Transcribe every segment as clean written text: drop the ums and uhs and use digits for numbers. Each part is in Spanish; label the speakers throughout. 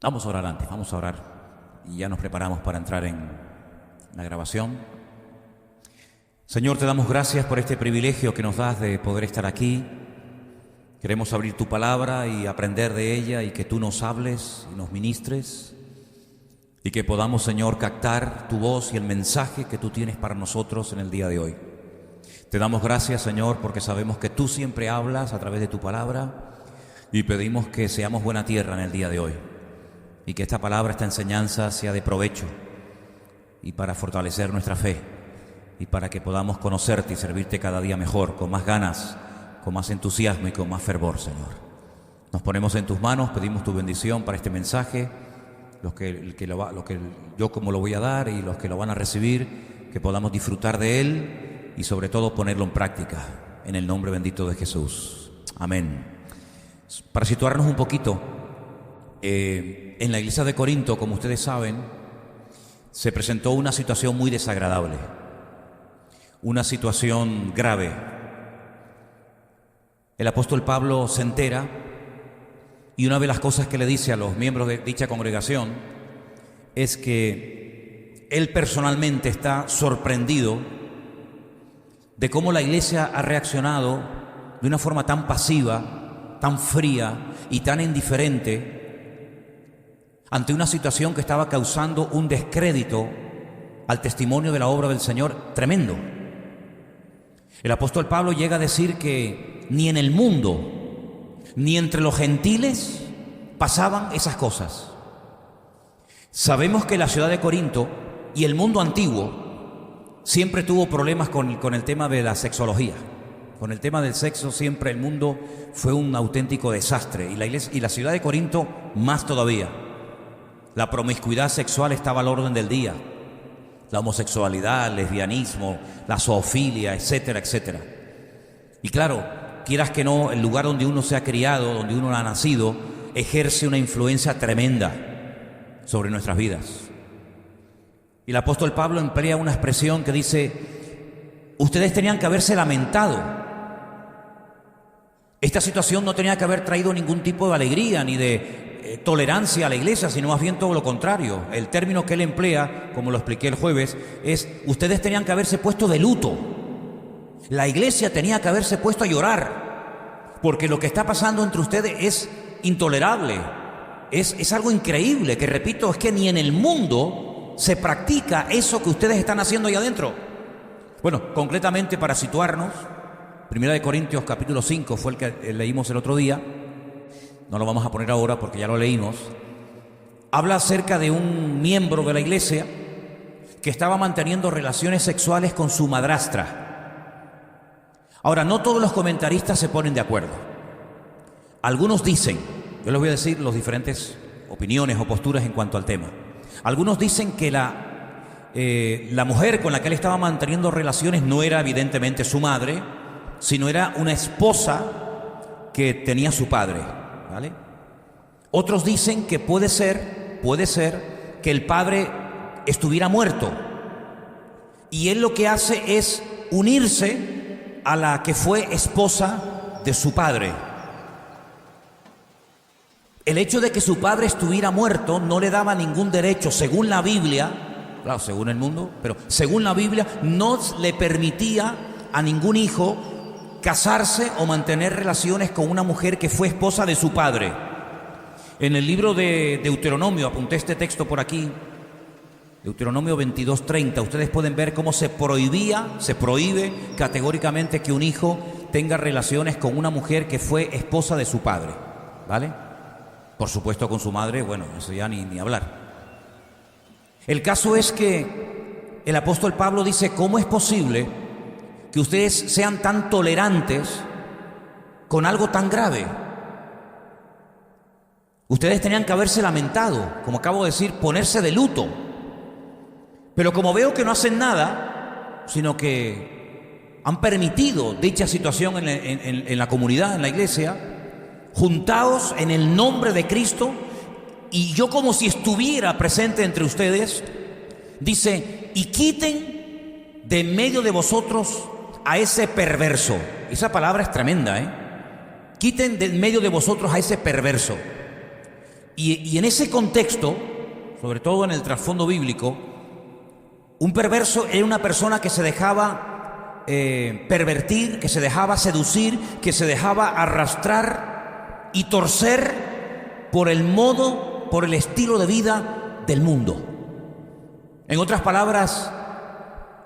Speaker 1: Vamos a orar antes, vamos a orar y ya nos preparamos para entrar en la grabación. Señor, te damos gracias por este privilegio que nos das de poder estar aquí. Queremos abrir tu palabra y aprender de ella y que tú nos hables y nos ministres y que podamos, Señor, captar tu voz y el mensaje que tú tienes para nosotros en el día de hoy. Te damos gracias, Señor, porque sabemos que tú siempre hablas a través de tu palabra y pedimos que seamos buena tierra en el día de hoy y que esta palabra, esta enseñanza sea de provecho y para fortalecer nuestra fe y para que podamos conocerte y servirte cada día mejor, con más ganas, con más entusiasmo y con más fervor, Señor. Nos ponemos en tus manos, pedimos tu bendición para este mensaje, yo como lo voy a dar y los que lo van a recibir, que podamos disfrutar de él y sobre todo ponerlo en práctica, en el nombre bendito de Jesús. Amén. Para situarnos un poquito, en la iglesia de Corinto, como ustedes saben, se presentó una situación muy desagradable, una situación grave. El apóstol Pablo se entera y una de las cosas que le dice a los miembros de dicha congregación es que él personalmente está sorprendido de cómo la iglesia ha reaccionado de una forma tan pasiva, tan fría y tan indiferente ante una situación que estaba causando un descrédito al testimonio de la obra del Señor tremendo. El apóstol Pablo llega a decir que ni en el mundo, ni entre los gentiles pasaban esas cosas. Sabemos que la ciudad de Corinto y el mundo antiguo siempre tuvo problemas con el tema de la sexología. Con el tema del sexo siempre el mundo fue un auténtico desastre y la ciudad de Corinto más todavía. La promiscuidad sexual estaba al orden del día. La homosexualidad, el lesbianismo, la zoofilia, etcétera, etcétera. Y claro, quieras que no, el lugar donde uno se ha criado, donde uno ha nacido, ejerce una influencia tremenda sobre nuestras vidas. Y el apóstol Pablo emplea una expresión que dice: ustedes tenían que haberse lamentado. Esta situación no tenía que haber traído ningún tipo de alegría ni de tolerancia a la iglesia, sino más bien todo lo contrario. El término que él emplea, como lo expliqué el jueves, es: ustedes tenían que haberse puesto de luto. La iglesia tenía que haberse puesto a llorar, porque lo que está pasando entre ustedes es intolerable, es algo increíble, que repito, es que ni en el mundo se practica eso que ustedes están haciendo ahí adentro. Bueno, concretamente para situarnos, 1 Corintios capítulo 5 fue el que leímos el otro día. No lo vamos a poner ahora porque ya lo leímos. Habla acerca de un miembro de la iglesia que estaba manteniendo relaciones sexuales con su madrastra. Ahora, no todos los comentaristas se ponen de acuerdo. Algunos dicen, yo les voy a decir las diferentes opiniones o posturas en cuanto al tema. Algunos dicen que la mujer con la que él estaba manteniendo relaciones no era evidentemente su madre, sino era una esposa que tenía su padre. ¿Vale? Otros dicen que puede ser que el padre estuviera muerto y él lo que hace es unirse a la que fue esposa de su padre. El hecho de que su padre estuviera muerto no le daba ningún derecho, según la Biblia, claro, según el mundo, pero según la Biblia no le permitía a ningún hijo casarse o mantener relaciones con una mujer que fue esposa de su padre. En el libro de Deuteronomio, apunté este texto por aquí, Deuteronomio 22:30, ustedes pueden ver cómo se prohíbe categóricamente que un hijo tenga relaciones con una mujer que fue esposa de su padre, ¿vale? Por supuesto con su madre, bueno, eso ya ni hablar. El caso es que el apóstol Pablo dice: ¿cómo es posible que ustedes sean tan tolerantes con algo tan grave? Ustedes tenían que haberse lamentado, como acabo de decir, ponerse de luto. Pero como veo que no hacen nada, sino que han permitido dicha situación en la comunidad, en la iglesia, juntaos en el nombre de Cristo, y yo como si estuviera presente entre ustedes, dice: y quiten de en medio de vosotros a ese perverso. Esa palabra es tremenda, Quiten de en medio de vosotros a ese perverso. Y en ese contexto, sobre todo en el trasfondo bíblico, un perverso era una persona que se dejaba pervertir, que se dejaba seducir, que se dejaba arrastrar y torcer por el modo, por el estilo de vida del mundo. En otras palabras,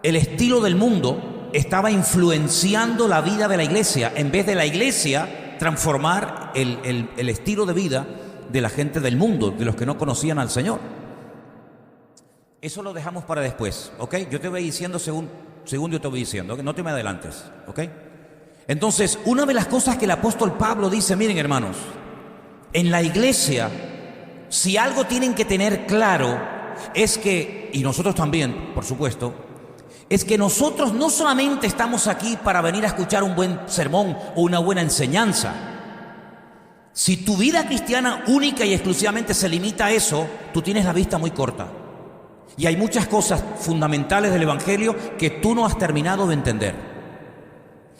Speaker 1: el estilo del mundo estaba influenciando la vida de la iglesia, en vez de la iglesia transformar el estilo de vida de la gente del mundo, de los que no conocían al Señor. Eso lo dejamos para después, ¿ok? Yo te voy diciendo según yo te voy diciendo, ¿okay? No te me adelantes, ¿ok? Entonces, una de las cosas que el apóstol Pablo dice, miren hermanos, en la iglesia, si algo tienen que tener claro, es que, y nosotros también, por supuesto, es que nosotros no solamente estamos aquí para venir a escuchar un buen sermón o una buena enseñanza. Si tu vida cristiana única y exclusivamente se limita a eso, tú tienes la vista muy corta. Y hay muchas cosas fundamentales del Evangelio que tú no has terminado de entender.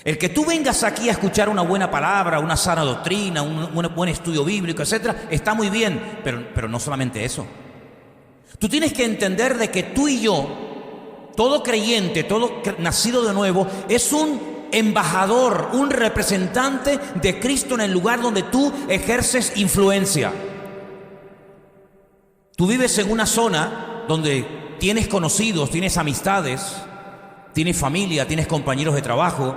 Speaker 1: El que tú vengas aquí a escuchar una buena palabra, una sana doctrina, un buen estudio bíblico, etcétera, está muy bien, pero no solamente eso. Tú tienes que entender de que tú y yo, todo creyente, todo nacido de nuevo, es un embajador, un representante de Cristo en el lugar donde tú ejerces influencia. Tú vives en una zona donde tienes conocidos, tienes amistades, tienes familia, tienes compañeros de trabajo,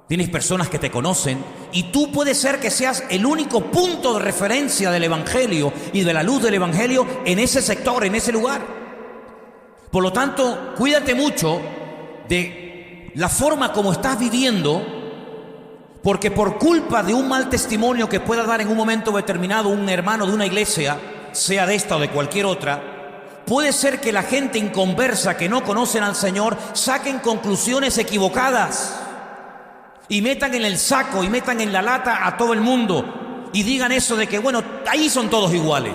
Speaker 1: tienes personas que te conocen, y tú puedes ser que seas el único punto de referencia del Evangelio y de la luz del Evangelio en ese sector, en ese lugar. Por lo tanto, cuídate mucho de la forma como estás viviendo, porque por culpa de un mal testimonio que pueda dar en un momento determinado un hermano de una iglesia, sea de esta o de cualquier otra, puede ser que la gente inconversa que no conocen al Señor saquen conclusiones equivocadas y metan en el saco y metan en la lata a todo el mundo y digan eso de que, bueno, ahí son todos iguales.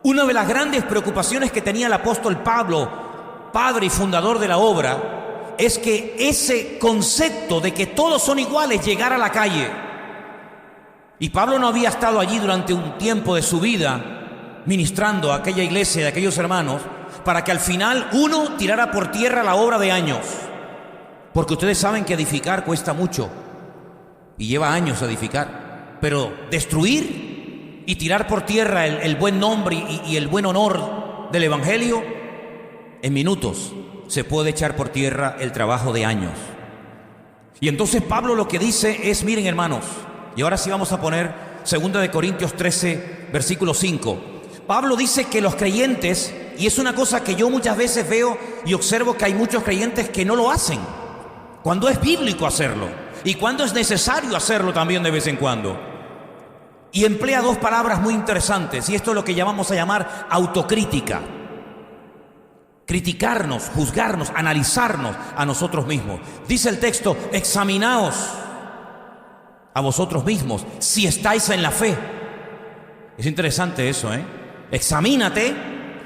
Speaker 1: Una de las grandes preocupaciones que tenía el apóstol Pablo, padre y fundador de la obra, es que ese concepto de que todos son iguales llegara a la calle. Y Pablo no había estado allí durante un tiempo de su vida ministrando a aquella iglesia, de aquellos hermanos, para que al final uno tirara por tierra la obra de años. Porque ustedes saben que edificar cuesta mucho y lleva años edificar, pero destruir y tirar por tierra el buen nombre y el buen honor del Evangelio, en minutos se puede echar por tierra el trabajo de años. Y entonces Pablo lo que dice es, miren hermanos, y ahora sí vamos a poner 2 Corintios 13, versículo 5. Pablo dice que los creyentes, y es una cosa que yo muchas veces veo y observo que hay muchos creyentes que no lo hacen, cuando es bíblico hacerlo, y cuando es necesario hacerlo también de vez en cuando. Y emplea dos palabras muy interesantes, y esto es lo que llamamos a llamar autocrítica. Criticarnos, juzgarnos, analizarnos a nosotros mismos. Dice el texto, examinaos a vosotros mismos si estáis en la fe. Es interesante eso, ¿eh? Examínate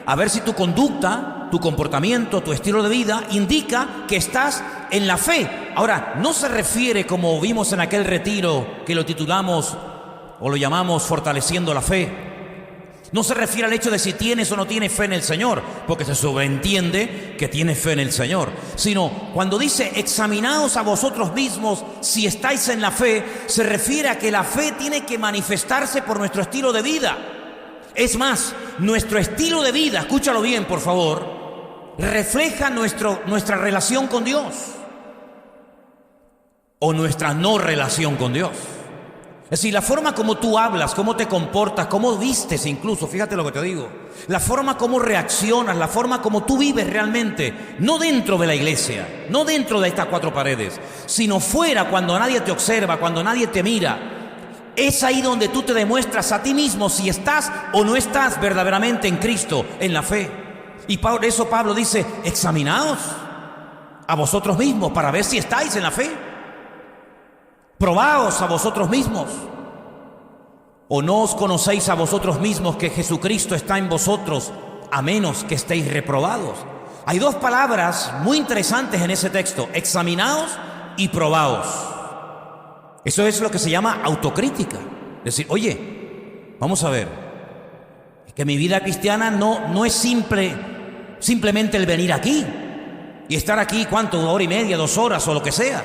Speaker 1: a ver si tu conducta, tu comportamiento, tu estilo de vida indica que estás en la fe. Ahora, no se refiere, como vimos en aquel retiro que lo titulamos o lo llamamos Fortaleciendo la Fe, no se refiere al hecho de si tienes o no tienes fe en el Señor, porque se sobreentiende que tienes fe en el Señor, sino cuando dice examinaos a vosotros mismos si estáis en la fe, se refiere a que la fe tiene que manifestarse por nuestro estilo de vida. Es más, nuestro estilo de vida, escúchalo bien por favor, refleja nuestra relación con Dios o nuestra no relación con Dios. Es decir, la forma como tú hablas, cómo te comportas, cómo vistes incluso, fíjate lo que te digo, la forma como reaccionas, la forma como tú vives realmente, no dentro de la iglesia, no dentro de estas cuatro paredes, sino fuera, cuando nadie te observa, cuando nadie te mira. Es ahí donde tú te demuestras a ti mismo si estás o no estás verdaderamente en Cristo, en la fe. Y por eso Pablo dice, examinaos a vosotros mismos para ver si estáis en la fe. Probaos a vosotros mismos. ¿O no os conocéis a vosotros mismos que Jesucristo está en vosotros, a menos que estéis reprobados? Hay dos palabras muy interesantes en ese texto, examinaos y probaos. Eso es lo que se llama autocrítica. Es decir, oye, vamos a ver, es que mi vida cristiana no es simplemente el venir aquí y estar aquí, ¿cuánto? 1 hora y media, 2 horas o lo que sea,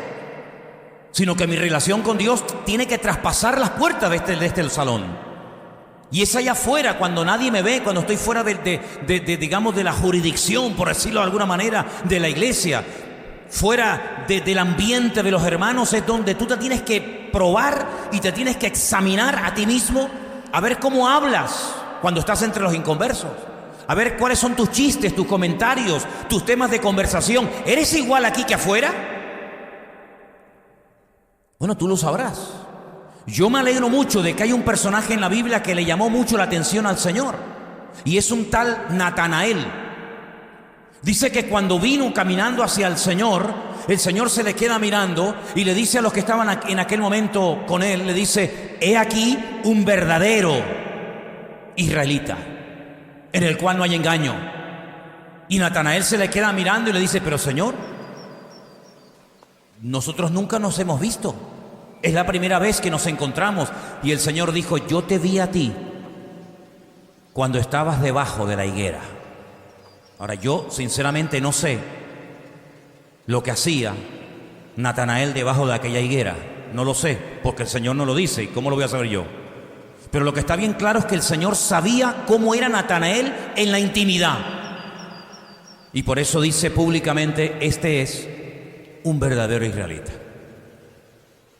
Speaker 1: sino que mi relación con Dios tiene que traspasar las puertas de este salón. Y es allá afuera, cuando nadie me ve, cuando estoy fuera digamos, de la jurisdicción, por decirlo de alguna manera, de la iglesia, fuera del ambiente de los hermanos, es donde tú te tienes que probar y te tienes que examinar a ti mismo, a ver cómo hablas cuando estás entre los inconversos, a ver cuáles son tus chistes, tus comentarios, tus temas de conversación. ¿Eres igual aquí que afuera? Bueno, tú lo sabrás. Yo me alegro mucho de que hay un personaje en la Biblia que le llamó mucho la atención al Señor, y es un tal Natanael. Dice que cuando vino caminando hacia el Señor se le queda mirando y le dice a los que estaban en aquel momento con él, le dice: he aquí un verdadero israelita, en el cual no hay engaño. Y Natanael se le queda mirando y le dice: pero Señor, nosotros nunca nos hemos visto. Es la primera vez que nos encontramos. Y el Señor dijo: yo te vi a ti cuando estabas debajo de la higuera. Ahora, yo sinceramente no sé lo que hacía Natanael debajo de aquella higuera. No lo sé, porque el Señor no lo dice. ¿Y cómo lo voy a saber yo? Pero lo que está bien claro es que el Señor sabía cómo era Natanael en la intimidad. Y por eso dice públicamente: este es un verdadero israelita.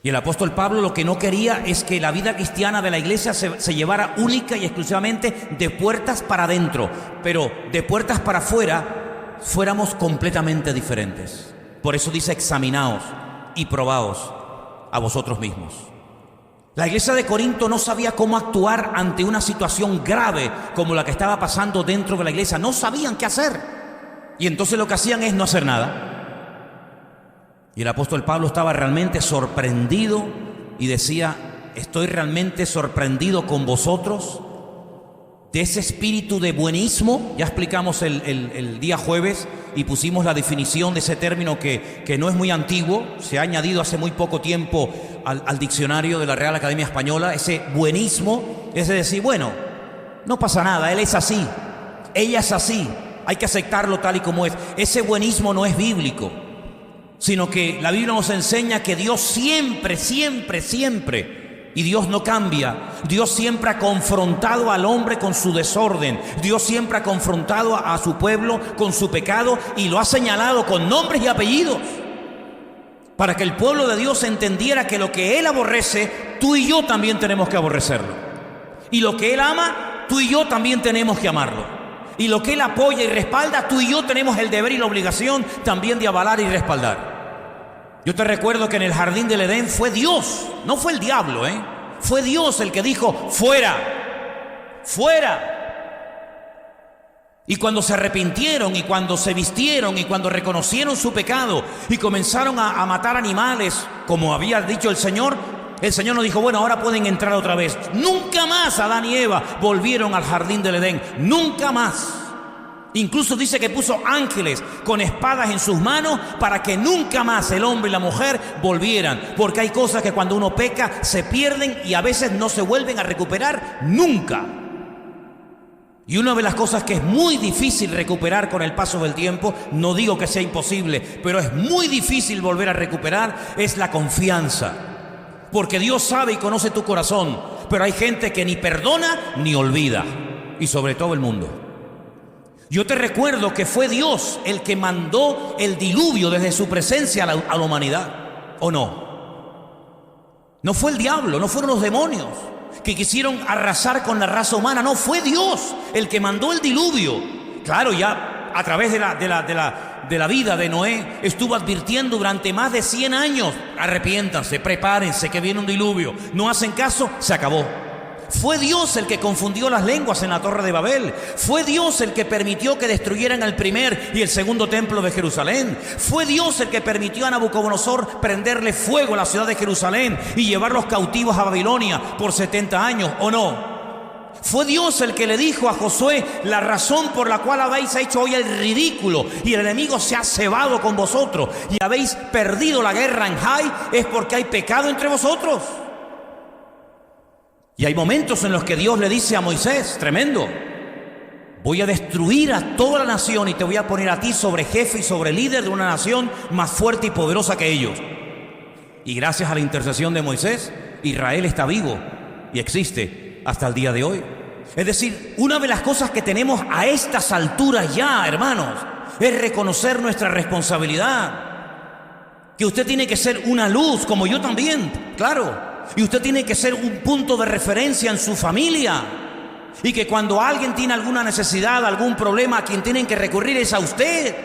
Speaker 1: Y el apóstol Pablo lo que no quería es que la vida cristiana de la iglesia se llevara única y exclusivamente de puertas para adentro, pero de puertas para afuera fuéramos completamente diferentes. Por eso dice: examinaos y probaos a vosotros mismos. La iglesia de Corinto no sabía cómo actuar ante una situación grave como la que estaba pasando dentro de la iglesia. No sabían qué hacer. Y entonces lo que hacían es no hacer nada. Y el apóstol Pablo estaba realmente sorprendido y decía: estoy realmente sorprendido con vosotros de ese espíritu de buenismo. Ya explicamos el día jueves y pusimos la definición de ese término que no es muy antiguo, se ha añadido hace muy poco tiempo al diccionario de la Real Academia Española. Ese buenismo es decir, bueno, no pasa nada, él es así, ella es así, hay que aceptarlo tal y como es. Ese buenismo no es bíblico, sino que la Biblia nos enseña que Dios siempre, y Dios no cambia, Dios siempre ha confrontado al hombre con su desorden, Dios siempre ha confrontado a su pueblo con su pecado y lo ha señalado con nombres y apellidos, para que el pueblo de Dios entendiera que lo que Él aborrece, tú y yo también tenemos que aborrecerlo, y lo que Él ama, tú y yo también tenemos que amarlo. Y lo que Él apoya y respalda, tú y yo tenemos el deber y la obligación también de avalar y respaldar. Yo te recuerdo que en el jardín del Edén fue Dios, no fue el diablo, fue Dios el que dijo: fuera, fuera. Y cuando se arrepintieron y cuando se vistieron y cuando reconocieron su pecado y comenzaron a matar animales, como había dicho el Señor nos dijo: bueno, ahora pueden entrar otra vez. Nunca más Adán y Eva volvieron al jardín del Edén, nunca más. Incluso dice que puso ángeles con espadas en sus manos para que nunca más el hombre y la mujer volvieran, porque hay cosas que cuando uno peca se pierden y a veces no se vuelven a recuperar nunca. Y una de las cosas que es muy difícil recuperar con el paso del tiempo, no digo que sea imposible, pero es muy difícil volver a recuperar, es la confianza. Porque Dios sabe y conoce tu corazón, pero hay gente que ni perdona ni olvida, y sobre todo el mundo. Yo te recuerdo que fue Dios el que mandó el diluvio desde su presencia a la humanidad, ¿o no? No fue el diablo, no fueron los demonios que quisieron arrasar con la raza humana, no, fue Dios el que mandó el diluvio. Claro, ya a través de la vida de Noé estuvo advirtiendo durante más de 100 años: arrepiéntanse, prepárense que viene un diluvio. No hacen caso, se acabó. Fue Dios el que confundió las lenguas en la Torre de Babel. Fue Dios el que permitió que destruyeran el primer y el segundo templo de Jerusalén. Fue Dios el que permitió a Nabucodonosor prenderle fuego a la ciudad de Jerusalén y llevarlos cautivos a Babilonia por 70 años, ¿o no? Fue Dios el que le dijo a Josué: la razón por la cual habéis hecho hoy el ridículo y el enemigo se ha cebado con vosotros y habéis perdido la guerra en Jai es porque hay pecado entre vosotros. Y hay momentos en los que Dios le dice a Moisés, tremendo, voy a destruir a toda la nación y te voy a poner a ti sobre jefe y sobre líder de una nación más fuerte y poderosa que ellos. Y gracias a la intercesión de Moisés, Israel está vivo y existe hasta el día de hoy. Es decir, una de las cosas que tenemos a estas alturas ya, hermanos, es reconocer nuestra responsabilidad. Que usted tiene que ser una luz, como yo también, claro. Y usted tiene que ser un punto de referencia en su familia. Y que cuando alguien tiene alguna necesidad, algún problema, a quien tienen que recurrir es a usted.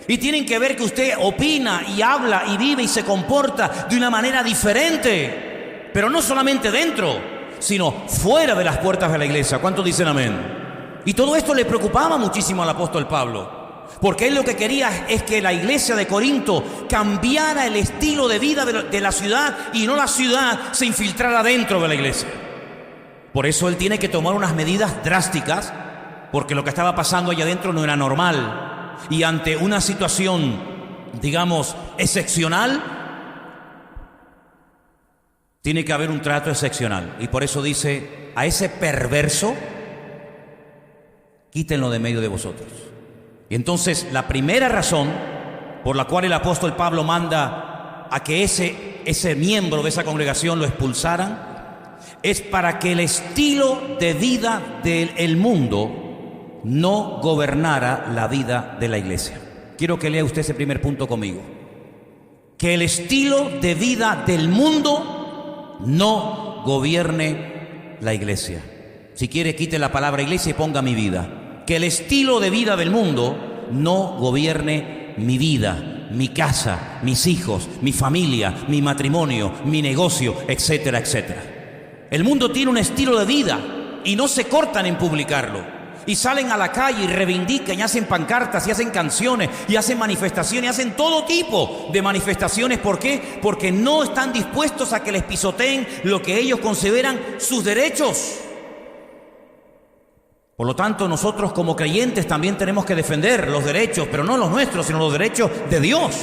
Speaker 1: Y tienen que ver que usted opina y habla y vive y se comporta de una manera diferente. Pero no solamente dentro, sino fuera de las puertas de la iglesia. ¿Cuántos dicen amén? Y todo esto le preocupaba muchísimo al apóstol Pablo. Porque él lo que quería es que la iglesia de Corinto cambiara el estilo de vida de la ciudad y no la ciudad se infiltrara dentro de la iglesia. Por eso él tiene que tomar unas medidas drásticas, porque lo que estaba pasando allá adentro no era normal. Y ante una situación, digamos, excepcional, tiene que haber un trato excepcional. Y por eso dice, a ese perverso, quítenlo de medio de vosotros. Y entonces la primera razón por la cual el apóstol Pablo manda a que ese miembro de esa congregación lo expulsaran es para que el estilo de vida del mundo no gobernara la vida de la iglesia. Quiero que lea usted ese primer punto conmigo. Que el estilo de vida del mundo no gobierne la iglesia. Si quiere, quite la palabra iglesia y ponga mi vida. Que el estilo de vida del mundo no gobierne mi vida, mi casa, mis hijos, mi familia, mi matrimonio, mi negocio, etcétera, etcétera. El mundo tiene un estilo de vida y no se cortan en publicarlo. Y salen a la calle y reivindican y hacen pancartas y hacen canciones y hacen manifestaciones y hacen todo tipo de manifestaciones. ¿Por qué? Porque no están dispuestos a que les pisoteen lo que ellos consideran sus derechos. Por lo tanto, nosotros como creyentes también tenemos que defender los derechos, pero no los nuestros, sino los derechos de Dios.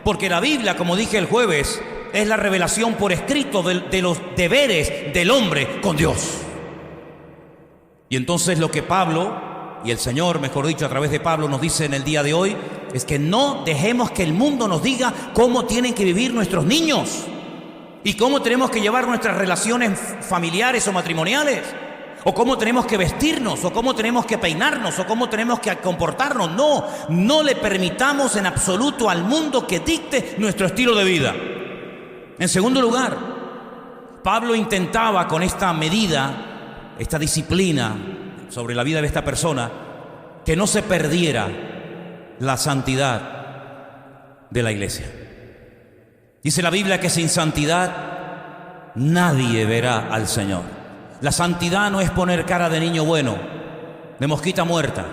Speaker 1: Porque la Biblia, como dije el jueves, es la revelación por escrito de los deberes del hombre con Dios. Y entonces lo que Pablo, y el Señor, mejor dicho, a través de Pablo nos dice en el día de hoy, es que no dejemos que el mundo nos diga cómo tienen que vivir nuestros niños y cómo tenemos que llevar nuestras relaciones familiares o matrimoniales. O cómo tenemos que vestirnos, o cómo tenemos que peinarnos, o cómo tenemos que comportarnos. No le permitamos en absoluto al mundo que dicte nuestro estilo de vida. En segundo lugar, Pablo intentaba con esta medida, esta disciplina sobre la vida de esta persona, que no se perdiera la santidad de la iglesia. Dice la Biblia que sin santidad nadie verá al Señor. La santidad no es poner cara de niño bueno, de mosquita muerta.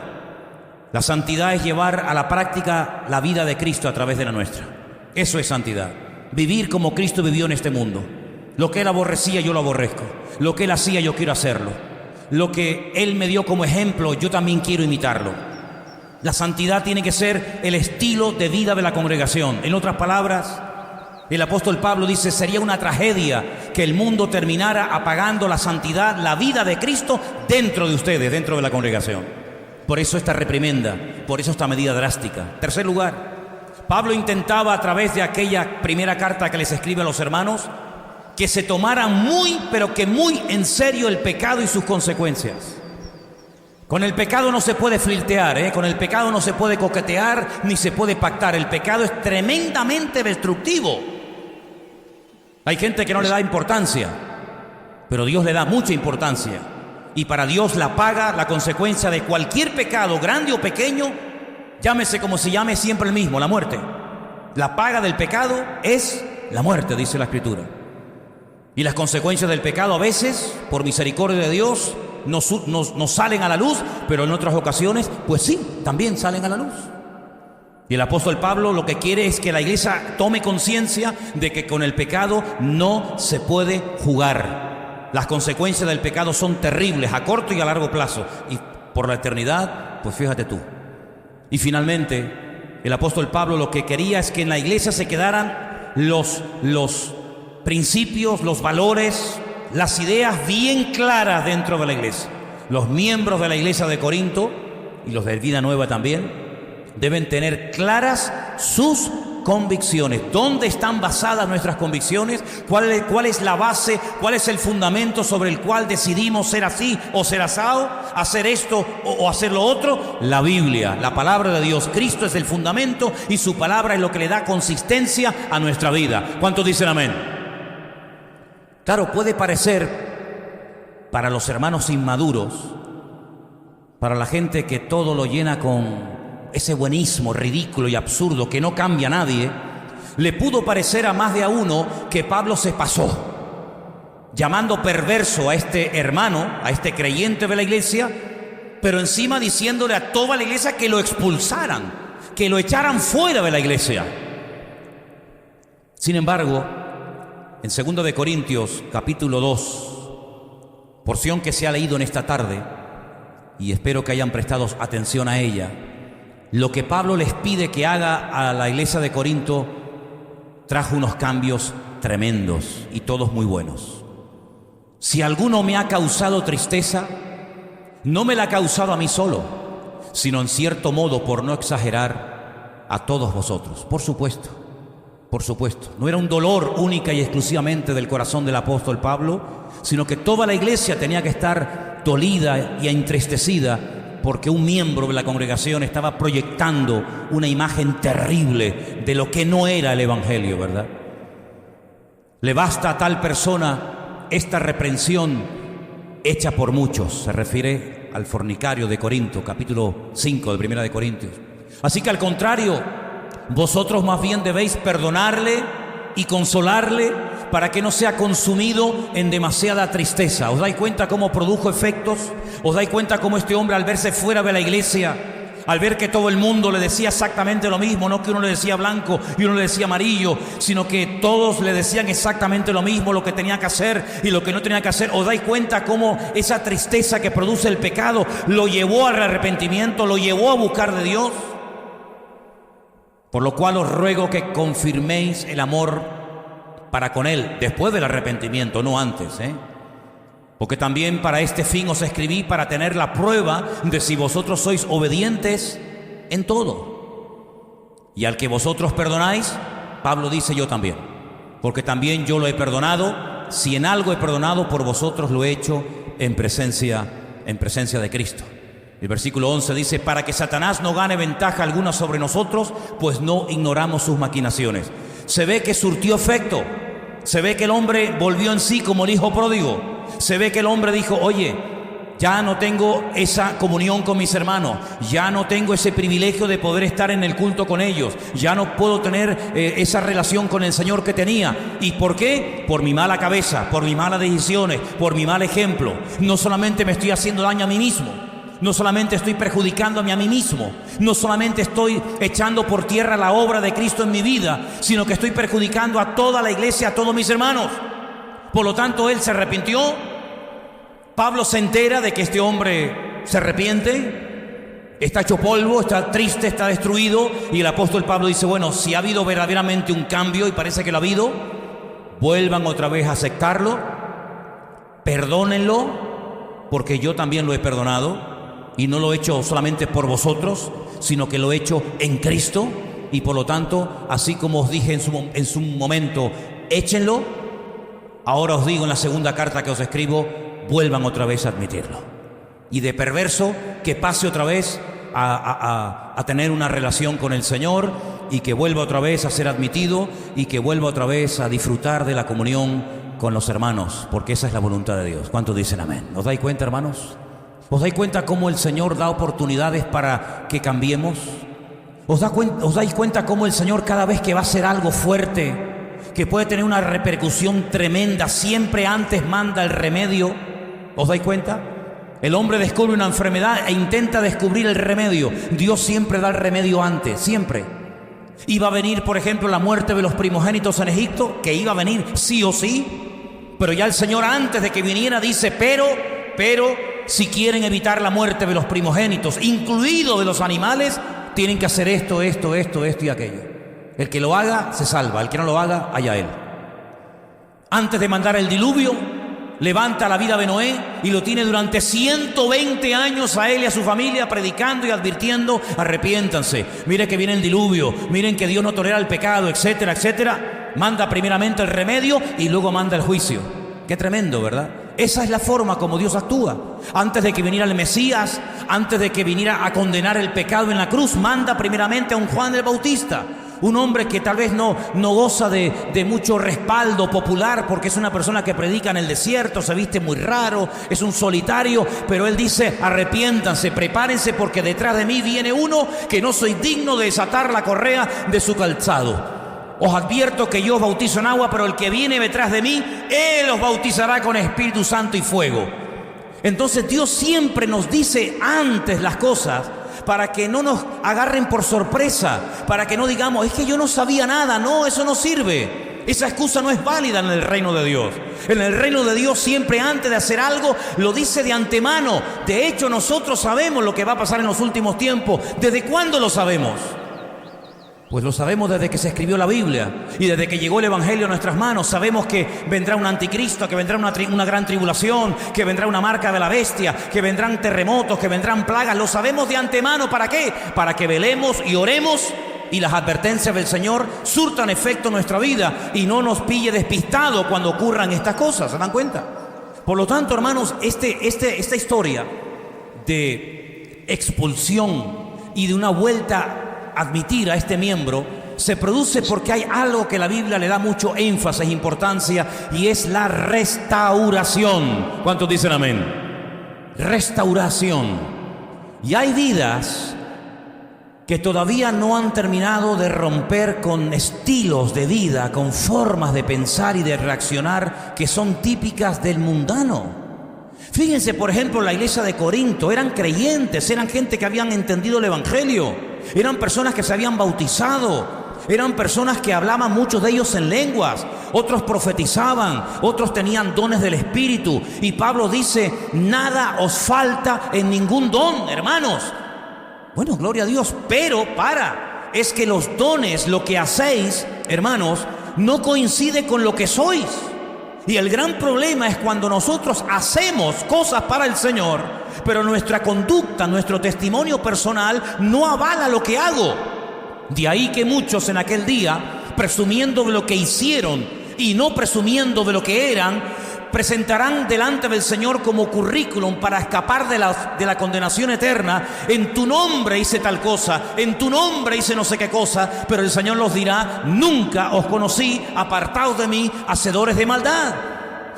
Speaker 1: La santidad es llevar a la práctica la vida de Cristo a través de la nuestra. Eso es santidad. Vivir como Cristo vivió en este mundo. Lo que Él aborrecía, yo lo aborrezco. Lo que Él hacía, yo quiero hacerlo. Lo que Él me dio como ejemplo, yo también quiero imitarlo. La santidad tiene que ser el estilo de vida de la congregación. En otras palabras, el apóstol Pablo dice, sería una tragedia que el mundo terminara apagando la santidad, la vida de Cristo dentro de ustedes, dentro de la congregación. Por eso esta reprimenda, por eso esta medida drástica. Tercer lugar, Pablo intentaba a través de aquella primera carta que les escribe a los hermanos, que se tomaran muy, pero que muy en serio el pecado y sus consecuencias. Con el pecado no se puede flirtear, con el pecado no se puede coquetear, ni se puede pactar. El pecado es tremendamente destructivo. Hay gente que no le da importancia, pero Dios le da mucha importancia. Y para Dios la paga, la consecuencia de cualquier pecado, grande o pequeño, llámese como se llame, siempre el mismo, la muerte. La paga del pecado es la muerte, dice la Escritura. Y las consecuencias del pecado a veces, por misericordia de Dios, no salen a la luz, pero en otras ocasiones, pues sí, también salen a la luz. Y el apóstol Pablo lo que quiere es que la iglesia tome conciencia de que con el pecado no se puede jugar. Las consecuencias del pecado son terribles a corto y a largo plazo. Y por la eternidad, pues fíjate tú. Y finalmente, el apóstol Pablo lo que quería es que en la iglesia se quedaran los principios, los valores, las ideas bien claras dentro de la iglesia. Los miembros de la iglesia de Corinto, y los de Vida Nueva también, deben tener claras sus convicciones. ¿Dónde están basadas nuestras convicciones? ¿Cuál es la base? ¿Cuál es el fundamento sobre el cual decidimos ser así o ser asado? ¿Hacer esto o hacer lo otro? La Biblia, la palabra de Dios. Cristo es el fundamento y su palabra es lo que le da consistencia a nuestra vida. ¿Cuántos dicen amén? Claro, puede parecer para los hermanos inmaduros, para la gente que todo lo llena con ese buenismo ridículo y absurdo que no cambia a nadie, le pudo parecer a más de a uno que Pablo se pasó, llamando perverso a este hermano, a este creyente de la iglesia, pero encima diciéndole a toda la iglesia que lo expulsaran, que lo echaran fuera de la iglesia. Sin embargo, en 2 de Corintios, capítulo 2, porción que se ha leído en esta tarde, y espero que hayan prestado atención a ella, lo que Pablo les pide que haga a la iglesia de Corinto trajo unos cambios tremendos y todos muy buenos. Si alguno me ha causado tristeza, no me la ha causado a mí solo, sino en cierto modo, por no exagerar, a todos vosotros. Por supuesto, no era un dolor única y exclusivamente del corazón del apóstol Pablo, sino que toda la iglesia tenía que estar dolida y entristecida porque un miembro de la congregación estaba proyectando una imagen terrible de lo que no era el evangelio, ¿verdad? Le basta a tal persona esta reprensión hecha por muchos. Se refiere al fornicario de Corinto, capítulo 5 de 1 de Corintios. Así que al contrario, vosotros más bien debéis perdonarle y consolarle para que no sea consumido en demasiada tristeza. ¿Os dais cuenta cómo produjo efectos? ¿Os dais cuenta cómo este hombre, al verse fuera de la iglesia, al ver que todo el mundo le decía exactamente lo mismo, no que uno le decía blanco y uno le decía amarillo, sino que todos le decían exactamente lo mismo, lo que tenía que hacer y lo que no tenía que hacer? ¿Os dais cuenta cómo esa tristeza que produce el pecado lo llevó al arrepentimiento, lo llevó a buscar de Dios? Por lo cual os ruego que confirméis el amor para con él después del arrepentimiento, no antes, porque también para este fin os escribí, para tener la prueba de si vosotros sois obedientes en todo. Y al que vosotros perdonáis, Pablo dice, yo también, porque también yo lo he perdonado. Si en algo he perdonado, por vosotros lo he hecho en presencia de Cristo. El versículo 11 dice, para que Satanás no gane ventaja alguna sobre nosotros, pues no ignoramos sus maquinaciones. Se ve que surtió efecto. Se ve que el hombre volvió en sí como el hijo pródigo. Se ve que el hombre dijo, oye, ya no tengo esa comunión con mis hermanos, ya no tengo ese privilegio de poder estar en el culto con ellos, ya no puedo tener esa relación con el Señor que tenía. ¿Y por qué? Por mi mala cabeza, por mis malas decisiones, por mi mal ejemplo. No solamente me estoy haciendo daño a mí mismo, no solamente estoy perjudicándome a mí mismo, no solamente estoy echando por tierra la obra de Cristo en mi vida, sino que estoy perjudicando a toda la iglesia, a todos mis hermanos. Por lo tanto, él se arrepintió. Pablo se entera de que este hombre se arrepiente, está hecho polvo, está triste, está destruido, y el apóstol Pablo dice, bueno, si ha habido verdaderamente un cambio, y parece que lo ha habido, vuelvan otra vez a aceptarlo, perdónenlo, porque yo también lo he perdonado. Y no lo he hecho solamente por vosotros, sino que lo he hecho en Cristo. Y por lo tanto, así como os dije en su momento, échenlo, ahora os digo en la segunda carta que os escribo, vuelvan otra vez a admitirlo. Y de perverso, que pase otra vez a tener una relación con el Señor, y que vuelva otra vez a ser admitido, y que vuelva otra vez a disfrutar de la comunión con los hermanos, porque esa es la voluntad de Dios. ¿Cuántos dicen amén? ¿Os dais cuenta, hermanos? ¿Os dais cuenta cómo el Señor da oportunidades para que cambiemos? ¿Os dais cuenta cómo el Señor, cada vez que va a hacer algo fuerte, que puede tener una repercusión tremenda, siempre antes manda el remedio? ¿Os dais cuenta? El hombre descubre una enfermedad e intenta descubrir el remedio. Dios siempre da el remedio antes, siempre. Iba a venir, por ejemplo, la muerte de los primogénitos en Egipto, que iba a venir sí o sí, pero ya el Señor, antes de que viniera, dice, pero si quieren evitar la muerte de los primogénitos, incluido de los animales, tienen que hacer esto y aquello. El que lo haga se salva, el que no lo haga, allá él. Antes de mandar el diluvio, levanta la vida de Noé y lo tiene durante 120 años a él y a su familia predicando y advirtiendo: arrepiéntanse, miren que viene el diluvio, miren que Dios no tolera el pecado, etcétera, etcétera. Manda primeramente el remedio y luego manda el juicio. Qué tremendo, ¿verdad? Esa es la forma como Dios actúa. Antes de que viniera el Mesías, antes de que viniera a condenar el pecado en la cruz, manda primeramente a un Juan el Bautista, un hombre que tal vez no goza de mucho respaldo popular, porque es una persona que predica en el desierto, se viste muy raro, es un solitario, pero él dice: arrepiéntanse, prepárense, porque detrás de mí viene uno que no soy digno de desatar la correa de su calzado. Os advierto que yo os bautizo en agua, pero el que viene detrás de mí, él os bautizará con Espíritu Santo y fuego. Entonces Dios siempre nos dice antes las cosas para que no nos agarren por sorpresa, para que no digamos: es que yo no sabía nada. No, eso no sirve. Esa excusa no es válida en el reino de Dios. En el reino de Dios siempre, antes de hacer algo, lo dice de antemano. De hecho, nosotros sabemos lo que va a pasar en los últimos tiempos. ¿Desde cuándo lo sabemos? Pues lo sabemos desde que se escribió la Biblia y desde que llegó el Evangelio a nuestras manos. Sabemos que vendrá un anticristo, que vendrá una gran tribulación, que vendrá una marca de la bestia, que vendrán terremotos, que vendrán plagas. Lo sabemos de antemano. ¿Para qué? Para que velemos y oremos y las advertencias del Señor surtan efecto en nuestra vida y no nos pille despistado cuando ocurran estas cosas. ¿Se dan cuenta? Por lo tanto, hermanos, esta historia de expulsión y de una vuelta admitir a este miembro se produce porque hay algo que la Biblia le da mucho énfasis e importancia, y es la restauración. ¿Cuántos dicen amén? Restauración. Y hay vidas que todavía no han terminado de romper con estilos de vida, con formas de pensar y de reaccionar que son típicas del mundano. Fíjense, por ejemplo, la iglesia de Corinto. Eran creyentes, eran gente que habían entendido el Evangelio, eran personas que se habían bautizado, eran personas que hablaban, muchos de ellos, en lenguas, otros profetizaban, otros tenían dones del Espíritu. Y Pablo dice: nada os falta en ningún don, hermanos. Bueno, gloria a Dios, pero es que los dones, lo que hacéis, hermanos, no coincide con lo que sois. Y el gran problema es cuando nosotros hacemos cosas para el Señor, pero nuestra conducta, nuestro testimonio personal no avala lo que hago. De ahí que muchos en aquel día, presumiendo de lo que hicieron y no presumiendo de lo que eran, presentarán delante del Señor como currículum para escapar de la condenación eterna: en tu nombre hice tal cosa, en tu nombre hice no sé qué cosa. Pero el Señor los dirá: nunca os conocí, apartaos de mí, hacedores de maldad.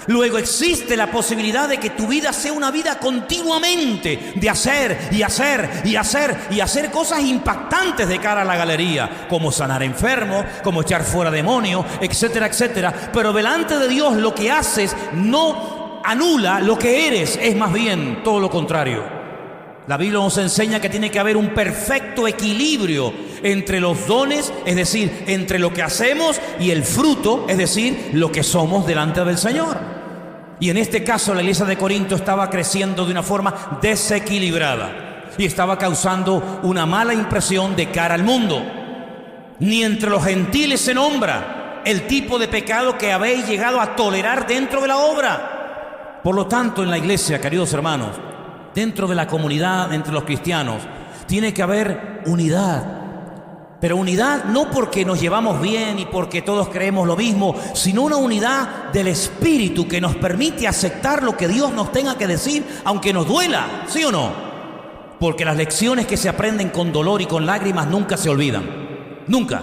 Speaker 1: Luego existe la posibilidad de que tu vida sea una vida continuamente de hacer y hacer y hacer y hacer cosas impactantes de cara a la galería, como sanar enfermos, como echar fuera demonios, etcétera, etcétera. Pero delante de Dios lo que haces no anula lo que eres, es más bien todo lo contrario. La Biblia nos enseña que tiene que haber un perfecto equilibrio entre los dones, es decir, entre lo que hacemos, y el fruto, es decir, lo que somos delante del Señor. Y en este caso la iglesia de Corinto estaba creciendo de una forma desequilibrada y estaba causando una mala impresión de cara al mundo. Ni entre los gentiles se nombra el tipo de pecado que habéis llegado a tolerar dentro de la obra. Por lo tanto, en la iglesia, queridos hermanos, dentro de la comunidad, entre los cristianos, tiene que haber unidad. Pero unidad no porque nos llevamos bien y porque todos creemos lo mismo, sino una unidad del Espíritu que nos permite aceptar lo que Dios nos tenga que decir, aunque nos duela, ¿sí o no? Porque las lecciones que se aprenden con dolor y con lágrimas nunca se olvidan, nunca.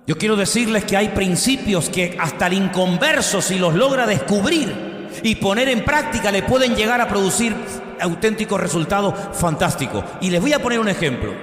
Speaker 1: Yo quiero decirles que hay principios que hasta el inconverso, si los logra descubrir y poner en práctica, le pueden llegar a producir auténticos resultados fantásticos. Y les voy a poner un ejemplo.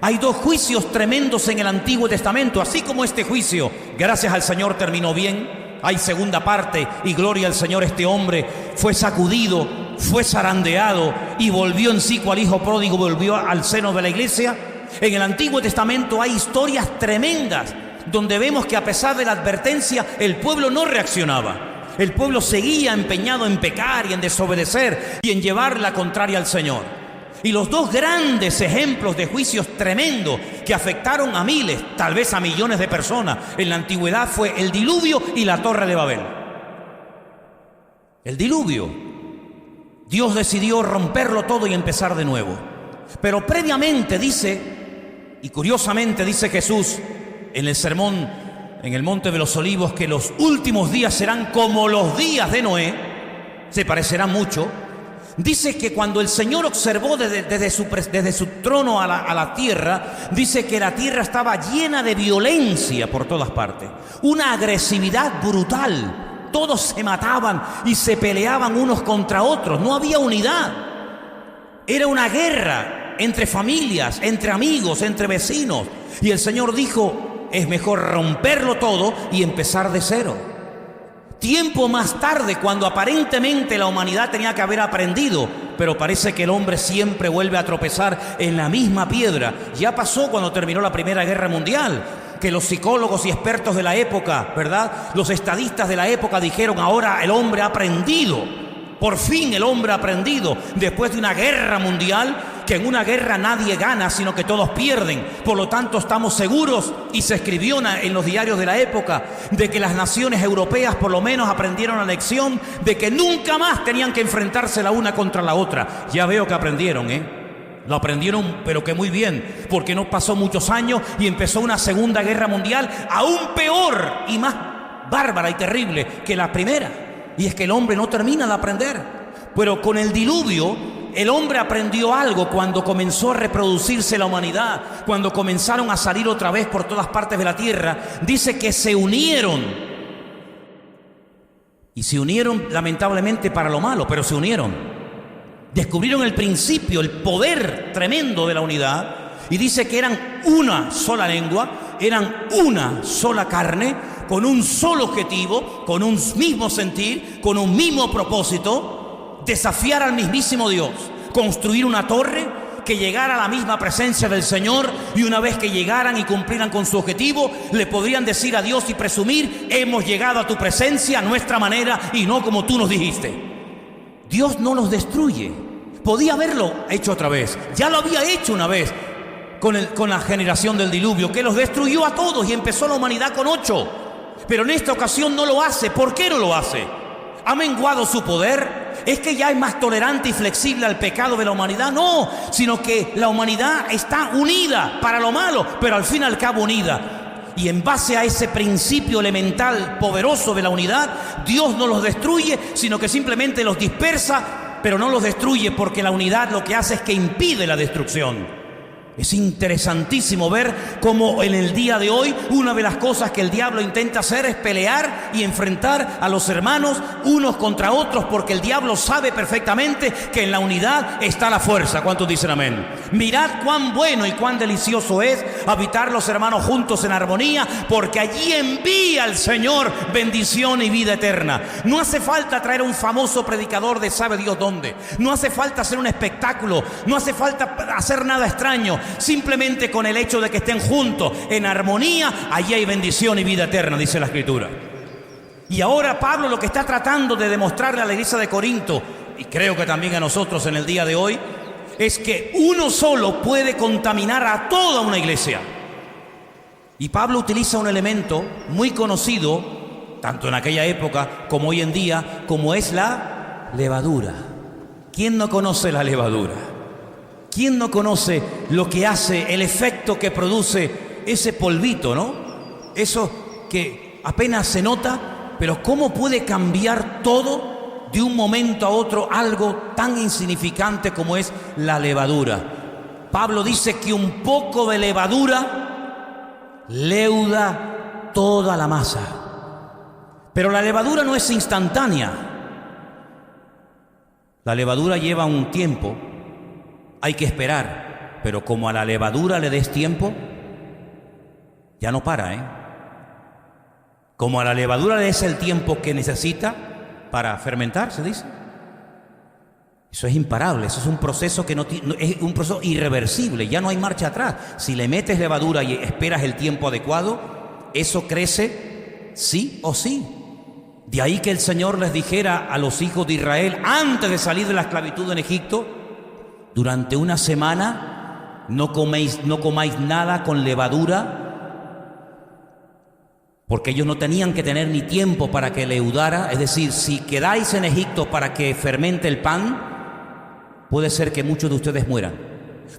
Speaker 1: Hay dos juicios tremendos en el Antiguo Testamento. Así como este juicio, gracias al Señor, terminó bien, hay segunda parte, y gloria al Señor, este hombre fue sacudido, fue zarandeado y volvió en sí cual hijo pródigo, volvió al seno de la iglesia. En el Antiguo Testamento hay historias tremendas donde vemos que, a pesar de la advertencia, el pueblo no reaccionaba. El pueblo seguía empeñado en pecar y en desobedecer y en llevar la contraria al Señor. Y los dos grandes ejemplos de juicios tremendos que afectaron a miles, tal vez a millones de personas en la antigüedad, fue el diluvio y la Torre de Babel. El diluvio. Dios decidió romperlo todo y empezar de nuevo. Pero previamente dice, y curiosamente dice Jesús en el sermón en el Monte de los Olivos, que los últimos días serán como los días de Noé, se parecerán mucho. Dice que cuando el Señor observó desde su trono a la tierra, dice que la tierra estaba llena de violencia por todas partes, una agresividad brutal. Todos se mataban y se peleaban unos contra otros, no había unidad. Era una guerra entre familias, entre amigos, entre vecinos. Y el Señor dijo, es mejor romperlo todo y empezar de cero. Tiempo más tarde, cuando aparentemente la humanidad tenía que haber aprendido, pero parece que el hombre siempre vuelve a tropezar en la misma piedra. Ya pasó cuando terminó la Primera Guerra Mundial, que los psicólogos y expertos de la época, ¿verdad?, los estadistas de la época dijeron, ahora el hombre ha aprendido. Por fin el hombre ha aprendido, después de una guerra mundial, que en una guerra nadie gana, sino que todos pierden. Por lo tanto, estamos seguros, y se escribió en los diarios de la época, de que las naciones europeas por lo menos aprendieron la lección de que nunca más tenían que enfrentarse la una contra la otra. Ya veo que aprendieron, Lo aprendieron, pero que muy bien, porque no pasó muchos años y empezó una Segunda Guerra Mundial aún peor y más bárbara y terrible que la primera. Y es que el hombre no termina de aprender. Pero con el diluvio, el hombre aprendió algo cuando comenzó a reproducirse la humanidad, cuando comenzaron a salir otra vez por todas partes de la tierra. Dice que se unieron. Y se unieron lamentablemente para lo malo, pero se unieron. Descubrieron el principio, el poder tremendo de la unidad. Y dice que eran una sola lengua, eran una sola carne, con un solo objetivo, con un mismo sentir, con un mismo propósito: desafiar al mismísimo Dios, construir una torre que llegara a la misma presencia del Señor, y una vez que llegaran y cumplieran con su objetivo, le podrían decir a Dios y presumir: hemos llegado a tu presencia a nuestra manera y no como tú nos dijiste. Dios no los destruye. Podía haberlo hecho otra vez, ya lo había hecho una vez con la generación del diluvio, que los destruyó a todos y empezó la humanidad con 8. Pero en esta ocasión no lo hace. ¿Por qué no lo hace? ¿Ha menguado su poder? ¿Es que ya es más tolerante y flexible al pecado de la humanidad? No, sino que la humanidad está unida para lo malo, pero al fin y al cabo unida. Y en base a ese principio elemental poderoso de la unidad, Dios no los destruye, sino que simplemente los dispersa, pero no los destruye, porque la unidad lo que hace es que impide la destrucción. Es interesantísimo ver cómo en el día de hoy una de las cosas que el diablo intenta hacer es pelear y enfrentar a los hermanos unos contra otros, porque el diablo sabe perfectamente que en la unidad está la fuerza. ¿Cuántos dicen amén? Mirad cuán bueno y cuán delicioso es habitar los hermanos juntos en armonía, porque allí envía el Señor bendición y vida eterna. No hace falta traer a un famoso predicador de sabe Dios dónde, no hace falta hacer un espectáculo, no hace falta hacer nada extraño. Simplemente con el hecho de que estén juntos en armonía, allí hay bendición y vida eterna, dice la Escritura. Y ahora Pablo lo que está tratando de demostrarle a la iglesia de Corinto, y creo que también a nosotros en el día de hoy, es que uno solo puede contaminar a toda una iglesia. Y Pablo utiliza un elemento muy conocido, tanto en aquella época como hoy en día, como es la levadura. ¿Quién no conoce la levadura? ¿Quién no conoce lo que hace, el efecto que produce ese polvito, ¿no? Eso que apenas se nota, pero cómo puede cambiar todo de un momento a otro, algo tan insignificante como es la levadura. Pablo dice que un poco de levadura leuda toda la masa. Pero la levadura no es instantánea. La levadura lleva un tiempo. Hay que esperar, pero como a la levadura le des tiempo, ya no para, Como a la levadura le des el tiempo que necesita para fermentar, se dice. Eso es imparable, eso es un proceso que es un proceso irreversible, ya no hay marcha atrás. Si le metes levadura y esperas el tiempo adecuado, eso crece sí o sí. De ahí que el Señor les dijera a los hijos de Israel, antes de salir de la esclavitud en Egipto: durante una semana no comáis nada con levadura, porque ellos no tenían que tener ni tiempo para que leudara. Es decir, si quedáis en Egipto para que fermente el pan, puede ser que muchos de ustedes mueran.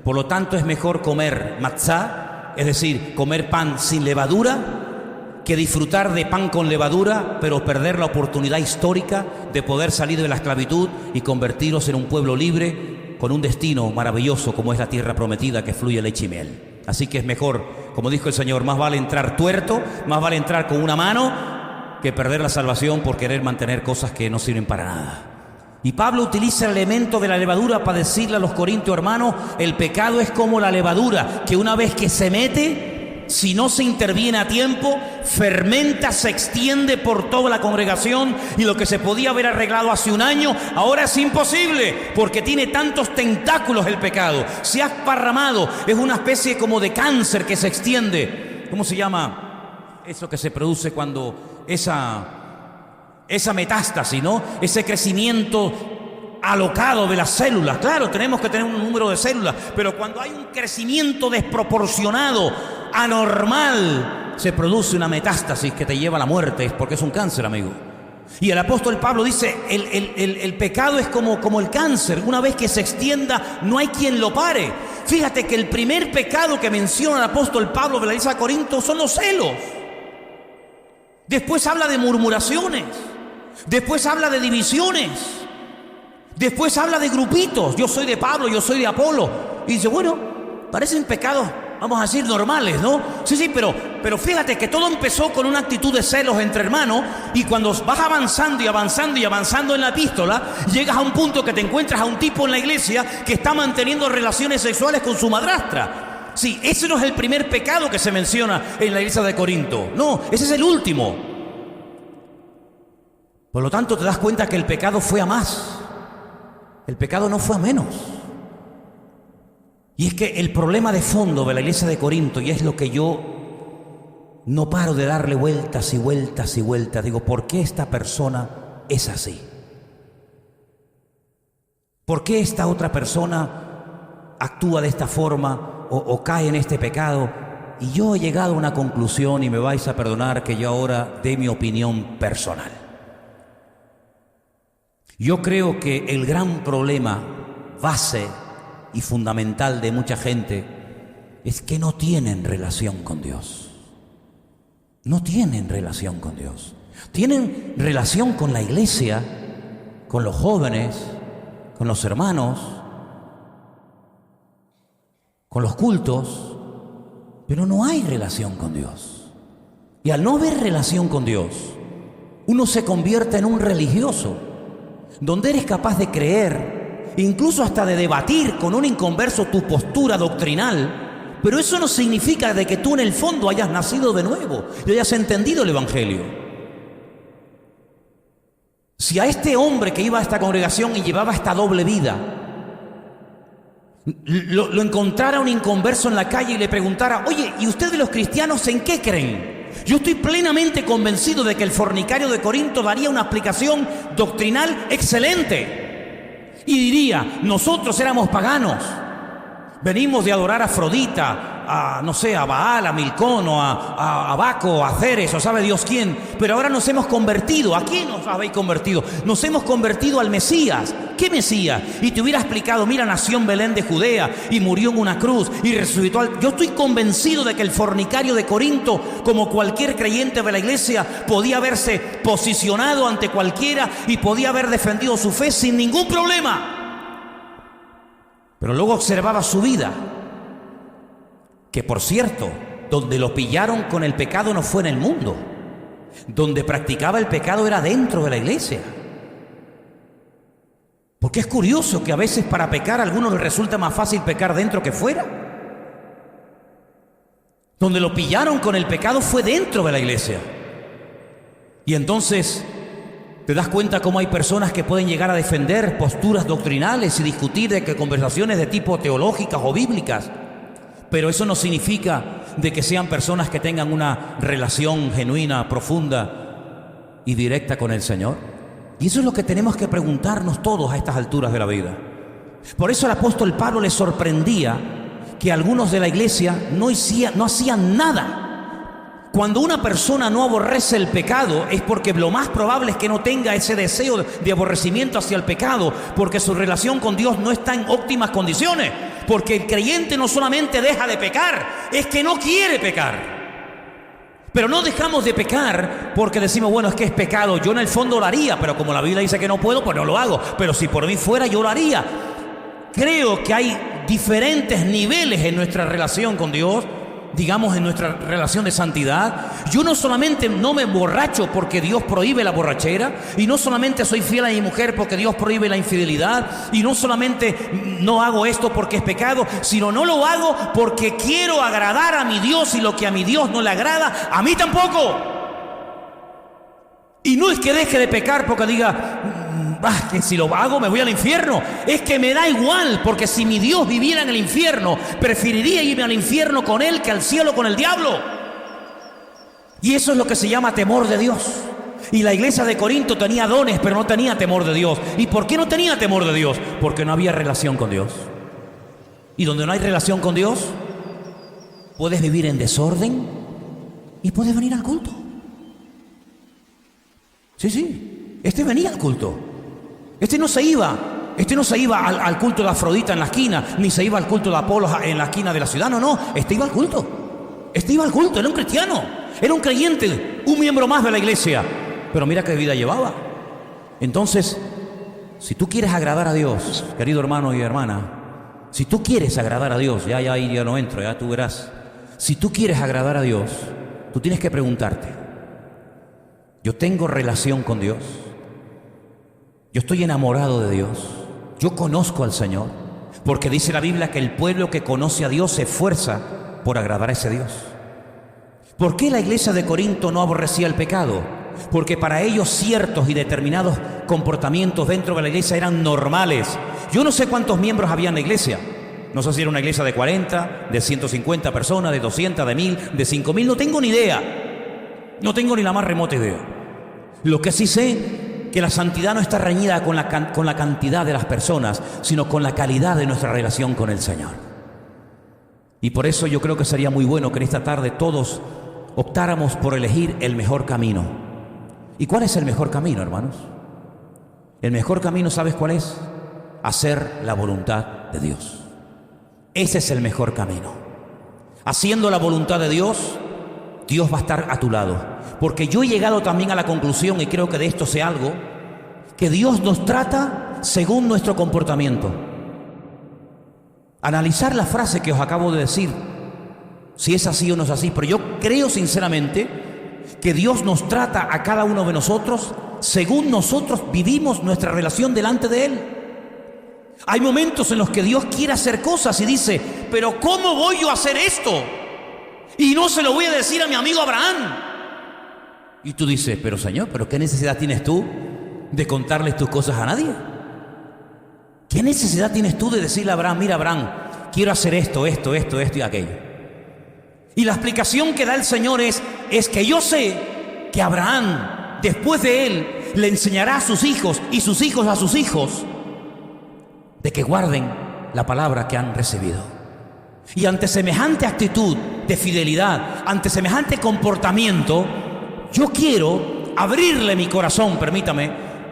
Speaker 1: Por lo tanto, es mejor comer matzá, es decir, comer pan sin levadura, que disfrutar de pan con levadura, pero perder la oportunidad histórica de poder salir de la esclavitud y convertiros en un pueblo libre con un destino maravilloso como es la tierra prometida que fluye leche y miel. Así que es mejor, como dijo el Señor, más vale entrar tuerto, más vale entrar con una mano que perder la salvación por querer mantener cosas que no sirven para nada. Y Pablo utiliza el elemento de la levadura para decirle a los corintios, hermanos, el pecado es como la levadura, que una vez que se mete, si no se interviene a tiempo, fermenta, se extiende por toda la congregación, y lo que se podía haber arreglado hace un año, ahora es imposible, porque tiene tantos tentáculos el pecado. Se ha esparramado, es una especie como de cáncer que se extiende. ¿Cómo se llama eso que se produce cuando esa metástasis, ¿no? Ese crecimiento alocado de las células. Claro, tenemos que tener un número de células, pero cuando hay un crecimiento desproporcionado, anormal, se produce una metástasis que te lleva a la muerte, porque es un cáncer, amigo. Y el apóstol Pablo dice, el pecado es como el cáncer, una vez que se extienda, no hay quien lo pare. Fíjate que el primer pecado que menciona el apóstol Pablo de la iglesia de Corinto son los celos. Después habla de murmuraciones, después habla de divisiones, después habla de grupitos. Yo soy de Pablo, yo soy de Apolo. Y dice, bueno, parecen pecados, vamos a decir, normales, ¿no? Sí, pero fíjate que todo empezó con una actitud de celos entre hermanos, y cuando vas avanzando y avanzando y avanzando en la epístola, llegas a un punto que te encuentras a un tipo en la iglesia que está manteniendo relaciones sexuales con su madrastra. Sí, ese no es el primer pecado que se menciona en la iglesia de Corinto. No, ese es el último. Por lo tanto, te das cuenta que el pecado fue a más. El pecado no fue a menos. Y es que el problema de fondo de la iglesia de Corinto, y es lo que yo no paro de darle vueltas y vueltas y vueltas, digo, ¿por qué esta persona es así? ¿Por qué esta otra persona actúa de esta forma o cae en este pecado? Y yo he llegado a una conclusión, y me vais a perdonar que yo ahora dé mi opinión personal. Yo creo que el gran problema base y fundamental de mucha gente es que no tienen relación con Dios. No tienen relación con Dios. Tienen relación con la iglesia, con los jóvenes, con los hermanos, con los cultos, pero no hay relación con Dios. Y al no haber relación con Dios, uno se convierte en un religioso, donde eres capaz de creer, incluso hasta de debatir con un inconverso tu postura doctrinal, pero eso no significa de que tú en el fondo hayas nacido de nuevo y hayas entendido el Evangelio. Si a este hombre que iba a esta congregación y llevaba esta doble vida, lo encontrara un inconverso en la calle y le preguntara, oye, ¿y ustedes los cristianos en qué creen? Yo estoy plenamente convencido de que el fornicario de Corinto daría una explicación doctrinal excelente. Y diría, nosotros éramos paganos, venimos de adorar a Afrodita, a Baal, a Milcón, o a Baco, a Ceres, o sabe Dios quién, pero ahora nos hemos convertido. ¿A quién nos habéis convertido? Nos hemos convertido al Mesías. ¿Qué Mesías? Y te hubiera explicado, mira, nació en Belén de Judea y murió en una cruz y resucitó. Yo estoy convencido de que el fornicario de Corinto, como cualquier creyente de la iglesia, podía haberse posicionado ante cualquiera y podía haber defendido su fe sin ningún problema. Pero luego observaba su vida, que por cierto, donde lo pillaron con el pecado no fue en el mundo. Donde practicaba el pecado era dentro de la iglesia. Porque es curioso que a veces para pecar a algunos les resulta más fácil pecar dentro que fuera. Donde lo pillaron con el pecado fue dentro de la iglesia. Y entonces te das cuenta cómo hay personas que pueden llegar a defender posturas doctrinales y discutir de que conversaciones de tipo teológicas o bíblicas, pero eso no significa de que sean personas que tengan una relación genuina, profunda y directa con el Señor. Y eso es lo que tenemos que preguntarnos todos a estas alturas de la vida. Por eso el apóstol Pablo le sorprendía que algunos de la iglesia no hacían nada Cuando una persona no aborrece el pecado es porque lo más probable es que no tenga ese deseo de aborrecimiento hacia el pecado, porque su relación con Dios no está en óptimas condiciones. Porque el creyente no solamente deja de pecar, es que no quiere pecar. Pero no dejamos de pecar porque decimos, bueno, es que es pecado, yo en el fondo lo haría, pero como la Biblia dice que no puedo, pues no lo hago. Pero si por mí fuera, yo lo haría. Creo que hay diferentes niveles en nuestra relación con Dios, digamos en nuestra relación de santidad. Yo no solamente no me emborracho porque Dios prohíbe la borrachera, y no solamente soy fiel a mi mujer porque Dios prohíbe la infidelidad, y no solamente no hago esto porque es pecado, sino no lo hago porque quiero agradar a mi Dios, y lo que a mi Dios no le agrada, a mí tampoco. Y no es que deje de pecar porque diga, que si lo hago me voy al infierno. Es que me da igual, porque si mi Dios viviera en el infierno, preferiría irme al infierno con Él que al cielo con el diablo. Y eso es lo que se llama temor de Dios. Y la iglesia de Corinto tenía dones, pero no tenía temor de Dios. ¿Y por qué no tenía temor de Dios? Porque no había relación con Dios. Y donde no hay relación con Dios, puedes vivir en desorden y puedes venir al culto. Sí, este venía al culto. Este no se iba al culto de Afrodita en la esquina, ni se iba al culto de Apolo en la esquina de la ciudad. No, este iba al culto. Era un cristiano, era un creyente, un miembro más de la iglesia. Pero mira qué vida llevaba. Entonces, si tú quieres agradar a Dios, querido hermano y hermana, si tú quieres agradar a Dios, ya no entro, ya tú verás. Si tú quieres agradar a Dios, tú tienes que preguntarte, ¿yo tengo relación con Dios? Yo estoy enamorado de Dios. Yo conozco al Señor. Porque dice la Biblia que el pueblo que conoce a Dios se esfuerza por agradar a ese Dios. ¿Por qué la iglesia de Corinto no aborrecía el pecado? Porque para ellos ciertos y determinados comportamientos dentro de la iglesia eran normales. Yo no sé cuántos miembros había en la iglesia. No sé si era una iglesia de 40, de 150 personas, de 200, de 1000, de 5000. No tengo ni idea. No tengo ni la más remota idea. Lo que sí sé, que la santidad no está reñida con la cantidad de las personas, sino con la calidad de nuestra relación con el Señor. Y por eso yo creo que sería muy bueno que en esta tarde todos optáramos por elegir el mejor camino. ¿Y cuál es el mejor camino, hermanos? El mejor camino, ¿sabes cuál es? Hacer la voluntad de Dios. Ese es el mejor camino. Haciendo la voluntad de Dios, Dios va a estar a tu lado. Porque yo he llegado también a la conclusión, y creo que de esto sé algo, que Dios nos trata según nuestro comportamiento. Analizar la frase que os acabo de decir, si es así o no es así, pero yo creo sinceramente que Dios nos trata a cada uno de nosotros según nosotros vivimos nuestra relación delante de Él. Hay momentos en los que Dios quiere hacer cosas y dice, pero ¿cómo voy yo a hacer esto? Y no se lo voy a decir a mi amigo Abraham. Y tú dices, pero Señor, ¿pero qué necesidad tienes tú de contarles tus cosas a nadie? ¿Qué necesidad tienes tú de decirle a Abraham, mira Abraham, quiero hacer esto y aquello? Y la explicación que da el Señor es que yo sé que Abraham, después de él, le enseñará a sus hijos y sus hijos a sus hijos de que guarden la palabra que han recibido. Y ante semejante actitud de fidelidad, ante semejante comportamiento, yo quiero abrirle mi corazón, permítame,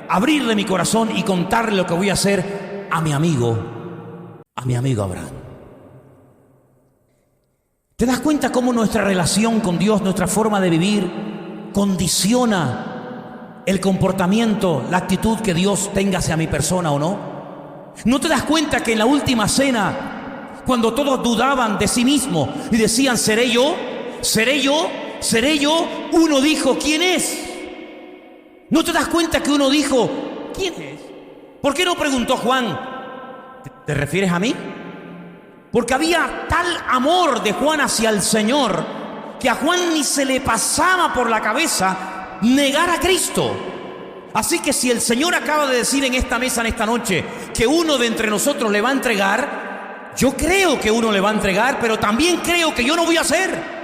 Speaker 1: abrirle mi corazón y contarle lo que voy a hacer a mi amigo Abraham. ¿Te das cuenta cómo nuestra relación con Dios, nuestra forma de vivir, condiciona el comportamiento, la actitud que Dios tenga hacia mi persona o no? ¿No te das cuenta que en la última cena, cuando todos dudaban de sí mismos y decían, ¿seré yo? ¿Seré yo? ¿Seré yo? Uno dijo, ¿quién es? ¿No te das cuenta que uno dijo, ¿quién es? ¿Por qué no preguntó Juan? ¿Te refieres a mí? Porque había tal amor de Juan hacia el Señor que a Juan ni se le pasaba por la cabeza negar a Cristo. Así que si el Señor acaba de decir en esta mesa, en esta noche, que uno de entre nosotros le va a entregar, yo creo que uno le va a entregar, pero también creo que yo no voy a hacer.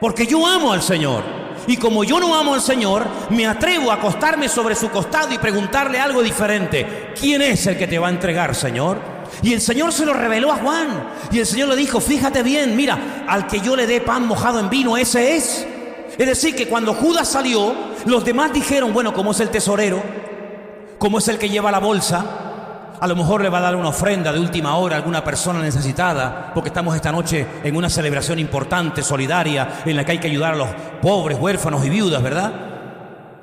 Speaker 1: Porque yo amo al Señor. Y como yo no amo al Señor, me atrevo a acostarme sobre su costado y preguntarle algo diferente. ¿Quién es el que te va a entregar, Señor? Y el Señor se lo reveló a Juan. Y el Señor le dijo, fíjate bien, mira, al que yo le dé pan mojado en vino, ese es. Es decir, que cuando Judas salió, los demás dijeron, bueno, como es el tesorero, como es el que lleva la bolsa, a lo mejor le va a dar una ofrenda de última hora a alguna persona necesitada, porque estamos esta noche en una celebración importante, solidaria, en la que hay que ayudar a los pobres, huérfanos y viudas, ¿verdad?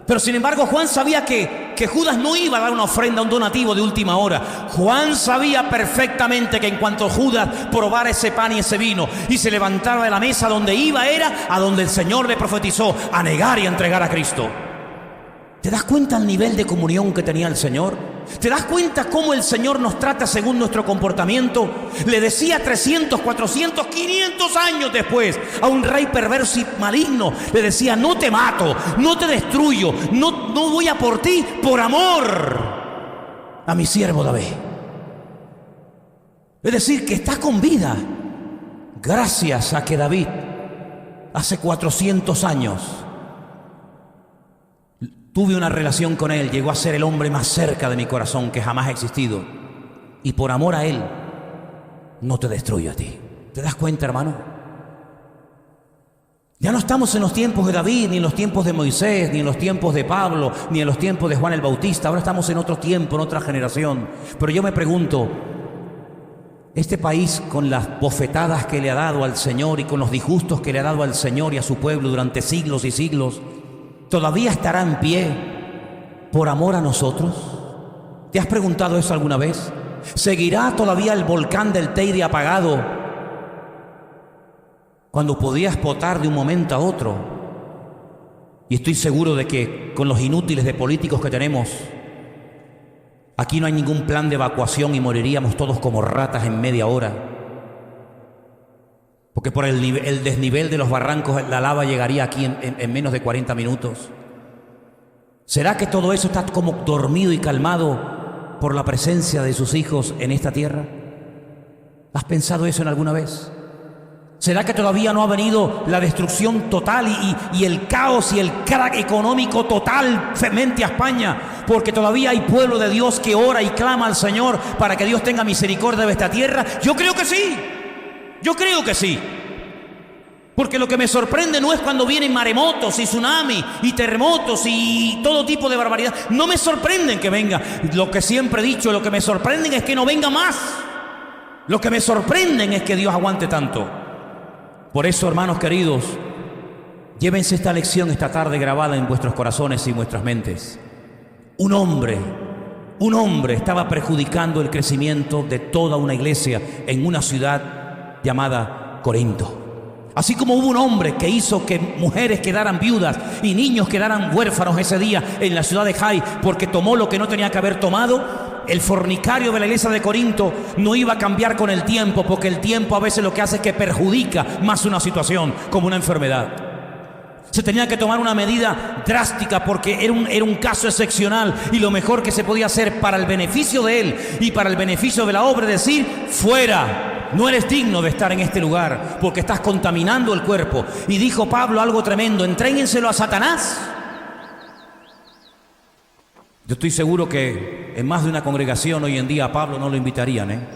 Speaker 1: Pero sin embargo, Juan sabía que Judas no iba a dar una ofrenda, un donativo de última hora. Juan sabía perfectamente que en cuanto Judas probara ese pan y ese vino y se levantara de la mesa, donde iba era a donde el Señor le profetizó, a negar y a entregar a Cristo. ¿Te das cuenta el nivel de comunión que tenía el Señor? ¿Te das cuenta cómo el Señor nos trata según nuestro comportamiento? Le decía 300, 400, 500 años después a un rey perverso y maligno, le decía, no te mato, no te destruyo, no voy a por ti, por amor a mi siervo David. Es decir, que está con vida gracias a que David hace 400 años tuve una relación con él, llegó a ser el hombre más cerca de mi corazón que jamás ha existido. Y por amor a él, no te destruyo a ti. ¿Te das cuenta, hermano? Ya no estamos en los tiempos de David, ni en los tiempos de Moisés, ni en los tiempos de Pablo, ni en los tiempos de Juan el Bautista. Ahora estamos en otro tiempo, en otra generación. Pero yo me pregunto, este país, con las bofetadas que le ha dado al Señor y con los disgustos que le ha dado al Señor y a su pueblo durante siglos y siglos, ¿todavía estará en pie por amor a nosotros? ¿Te has preguntado eso alguna vez? ¿Seguirá todavía el volcán del Teide apagado cuando podía explotar de un momento a otro? Y estoy seguro de que con los inútiles de políticos que tenemos, aquí no hay ningún plan de evacuación y moriríamos todos como ratas en media hora. Porque por el desnivel de los barrancos la lava llegaría aquí en menos de 40 minutos. ¿Será que todo eso está como dormido y calmado por la presencia de sus hijos en esta tierra? ¿Has pensado eso en alguna vez? ¿Será que todavía no ha venido la destrucción total y el caos y el crack económico total frente a España? Porque todavía hay pueblo de Dios que ora y clama al Señor para que Dios tenga misericordia de esta tierra. Yo creo que sí. Yo creo que sí. Porque lo que me sorprende no es cuando vienen maremotos y tsunamis y terremotos y todo tipo de barbaridad. No me sorprenden que venga. Lo que siempre he dicho, lo que me sorprenden es que no venga más. Lo que me sorprenden es que Dios aguante tanto. Por eso, hermanos queridos, llévense esta lección esta tarde grabada en vuestros corazones y vuestras mentes. Un hombre estaba perjudicando el crecimiento de toda una iglesia en una ciudad llamada Corinto. Así como hubo un hombre que hizo que mujeres quedaran viudas y niños quedaran huérfanos ese día en la ciudad de Jai porque tomó lo que no tenía que haber tomado, el fornicario de la iglesia de Corinto no iba a cambiar con el tiempo, porque el tiempo a veces lo que hace es que perjudica más una situación, como una enfermedad. Se tenía que tomar una medida drástica porque era un caso excepcional, y lo mejor que se podía hacer para el beneficio de él y para el beneficio de la obra es decir, fuera. No eres digno de estar en este lugar porque estás contaminando el cuerpo. Y dijo Pablo algo tremendo: entréguenselo a Satanás. Yo estoy seguro que en más de una congregación hoy en día a Pablo no lo invitarían,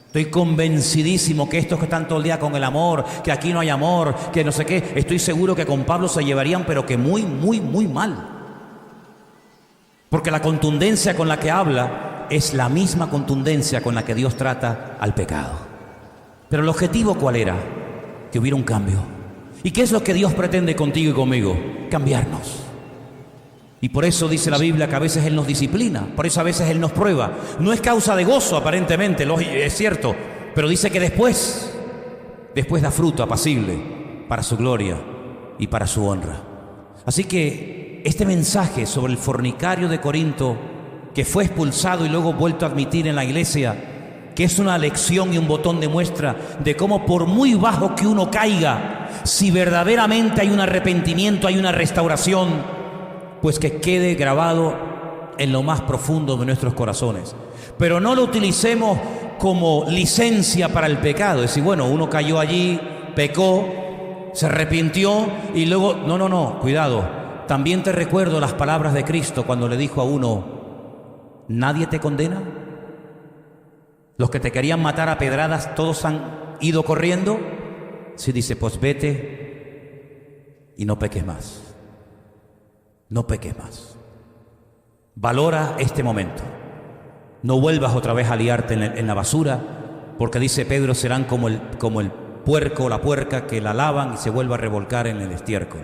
Speaker 1: Estoy convencidísimo que estos que están todo el día con el amor, que aquí no hay amor, que no sé qué, estoy seguro que con Pablo se llevarían, pero que muy, muy, muy mal. Porque la contundencia con la que habla es la misma contundencia con la que Dios trata al pecado. Pero el objetivo, ¿cuál era? Que hubiera un cambio. ¿Y qué es lo que Dios pretende contigo y conmigo? Cambiarnos. Y por eso dice la Biblia que a veces Él nos disciplina, por eso a veces Él nos prueba. No es causa de gozo aparentemente, es cierto, pero dice que después da fruto apacible para su gloria y para su honra. Así que este mensaje sobre el fornicario de Corinto, que fue expulsado y luego vuelto a admitir en la iglesia, que es una lección y un botón de muestra de cómo por muy bajo que uno caiga, si verdaderamente hay un arrepentimiento, hay una restauración, pues que quede grabado en lo más profundo de nuestros corazones. Pero no lo utilicemos como licencia para el pecado. Es decir, bueno, uno cayó allí, pecó, se arrepintió y luego... No, cuidado. También te recuerdo las palabras de Cristo cuando le dijo a uno: ¿nadie te condena? Los que te querían matar a pedradas, ¿todos han ido corriendo? Sí, dice, pues vete y no peques más. No peques más. Valora este momento. No vuelvas otra vez a liarte en la basura, porque dice Pedro, serán como el puerco o la puerca que la lavan y se vuelve a revolcar en el estiércol.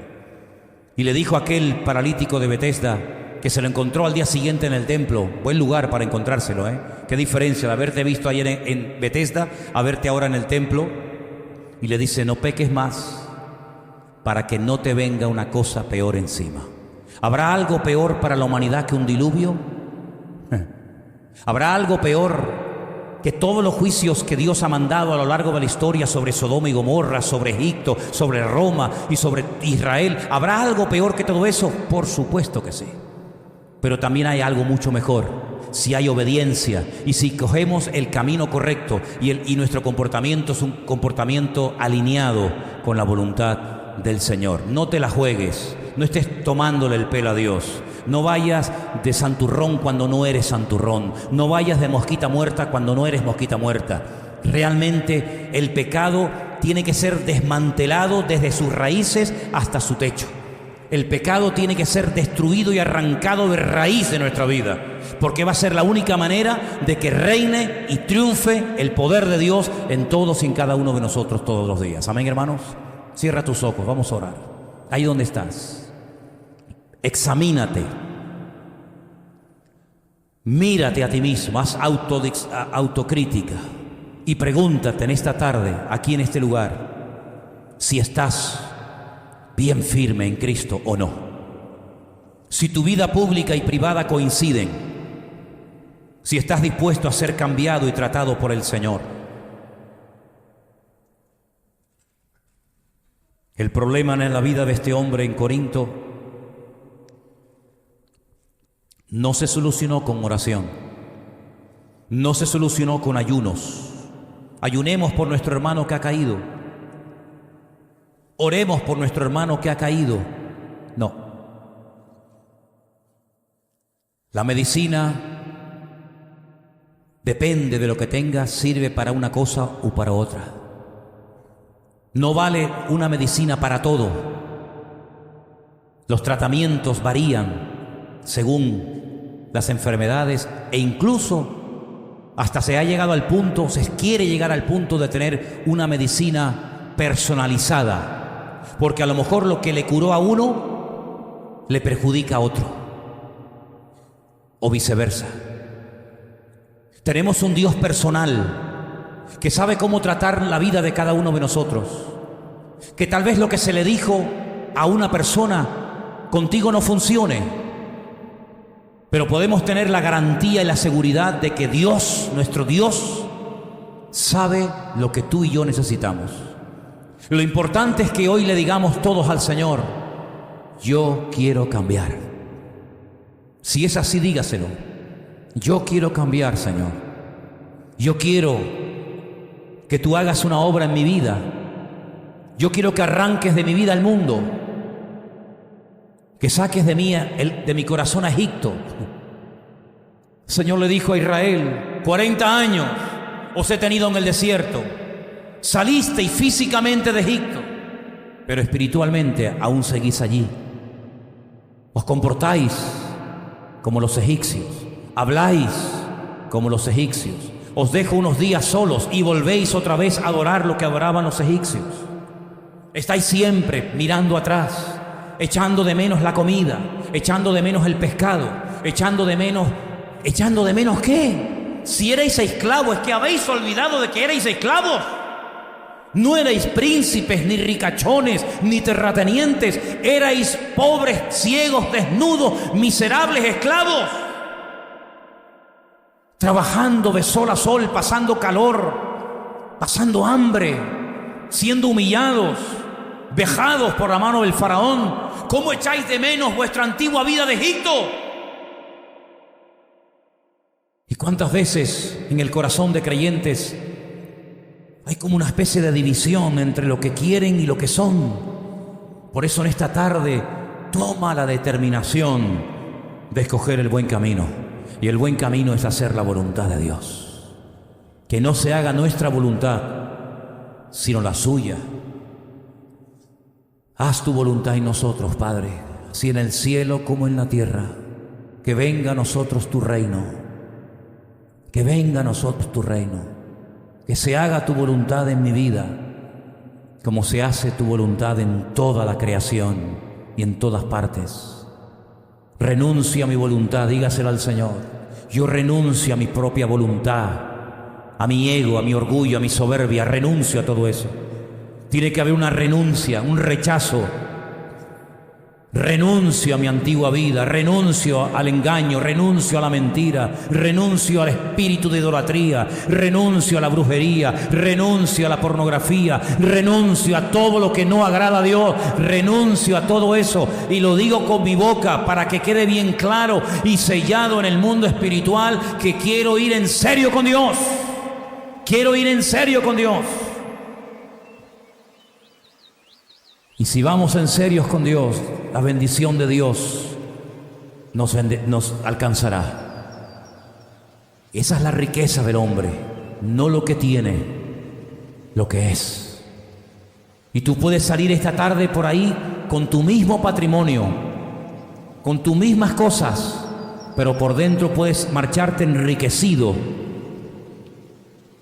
Speaker 1: Y le dijo a aquel paralítico de Betesda, que se lo encontró al día siguiente en el templo, buen lugar para encontrárselo, qué diferencia de haberte visto ayer en Betesda a verte ahora en el templo. Y le dice, no peques más para que no te venga una cosa peor encima. ¿Habrá algo peor para la humanidad que un diluvio? ¿Habrá algo peor que todos los juicios que Dios ha mandado a lo largo de la historia sobre Sodoma y Gomorra, sobre Egipto, sobre Roma y sobre Israel? ¿Habrá algo peor que todo eso? Por supuesto que sí. Pero también hay algo mucho mejor. Si hay obediencia y si cogemos el camino correcto y nuestro comportamiento es un comportamiento alineado con la voluntad del Señor. No te la juegues, no estés tomándole el pelo a Dios. No vayas de santurrón cuando no eres santurrón. No vayas de mosquita muerta cuando no eres mosquita muerta. Realmente el pecado tiene que ser desmantelado desde sus raíces hasta su techo. El pecado tiene que ser destruido y arrancado de raíz de nuestra vida, porque va a ser la única manera de que reine y triunfe el poder de Dios en todos y en cada uno de nosotros todos los días. Amén, hermanos. Cierra tus ojos, vamos a orar. Ahí donde estás, examínate, mírate a ti mismo, haz autocrítica y pregúntate en esta tarde, aquí en este lugar, si estás bien firme en Cristo o no. Si tu vida pública y privada coinciden, si estás dispuesto a ser cambiado y tratado por el Señor. El problema en la vida de este hombre en Corinto no se solucionó con oración, no se solucionó con ayunos. Ayunemos por nuestro hermano que ha caído. Oremos por nuestro hermano que ha caído. No. La medicina, depende de lo que tengas, sirve para una cosa o para otra. No vale una medicina para todo. Los tratamientos varían según las enfermedades e incluso hasta se ha llegado al punto, se quiere llegar al punto de tener una medicina personalizada. Porque a lo mejor lo que le curó a uno le perjudica a otro. O viceversa. Tenemos un Dios personal que sabe cómo tratar la vida de cada uno de nosotros. Que tal vez lo que se le dijo a una persona contigo no funcione. Pero podemos tener la garantía y la seguridad de que Dios, nuestro Dios, sabe lo que tú y yo necesitamos. Lo importante es que hoy le digamos todos al Señor, yo quiero cambiar. Si es así, dígaselo. Yo quiero cambiar, Señor. Yo quiero que tú hagas una obra en mi vida. Yo quiero que arranques de mi vida al mundo. Que saques de mi corazón a Egipto. El Señor le dijo a Israel, 40 años os he tenido en el desierto. Salisteis físicamente de Egipto, pero espiritualmente aún seguís allí. Os comportáis como los egipcios, habláis como los egipcios. Os dejo unos días solos y volvéis otra vez a adorar lo que adoraban los egipcios. Estáis siempre mirando atrás, echando de menos la comida, echando de menos el pescado, echando de menos ¿qué? Si erais esclavos, es que habéis olvidado de que erais esclavos. No erais príncipes, ni ricachones, ni terratenientes. Erais pobres, ciegos, desnudos, miserables esclavos. Trabajando de sol a sol, pasando calor, pasando hambre, siendo humillados, vejados por la mano del faraón. ¿Cómo echáis de menos vuestra antigua vida de Egipto? ¿Y cuántas veces en el corazón de creyentes hay como una especie de división entre lo que quieren y lo que son? Por eso en esta tarde toma la determinación de escoger el buen camino. Y el buen camino es hacer la voluntad de Dios. Que no se haga nuestra voluntad, sino la suya. Haz tu voluntad en nosotros, Padre, así en el cielo como en la tierra. Que venga a nosotros tu reino. Que venga a nosotros tu reino. Que se haga tu voluntad en mi vida, como se hace tu voluntad en toda la creación y en todas partes. Renuncio a mi voluntad, dígaselo al Señor. Yo renuncio a mi propia voluntad, a mi ego, a mi orgullo, a mi soberbia. Renuncio a todo eso. Tiene que haber una renuncia, un rechazo. Renuncio a mi antigua vida, renuncio al engaño, renuncio a la mentira, renuncio al espíritu de idolatría, renuncio a la brujería, renuncio a la pornografía, renuncio a todo lo que no agrada a Dios, renuncio a todo eso y lo digo con mi boca para que quede bien claro y sellado en el mundo espiritual que quiero ir en serio con Dios. Quiero ir en serio con Dios. Y si vamos en serios con Dios, la bendición de Dios nos alcanzará. Esa es la riqueza del hombre, no lo que tiene, lo que es. Y tú puedes salir esta tarde por ahí con tu mismo patrimonio, con tus mismas cosas, pero por dentro puedes marcharte enriquecido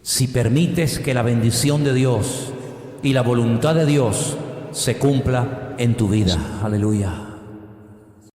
Speaker 1: si permites que la bendición de Dios y la voluntad de Dios se cumpla en tu vida. Aleluya.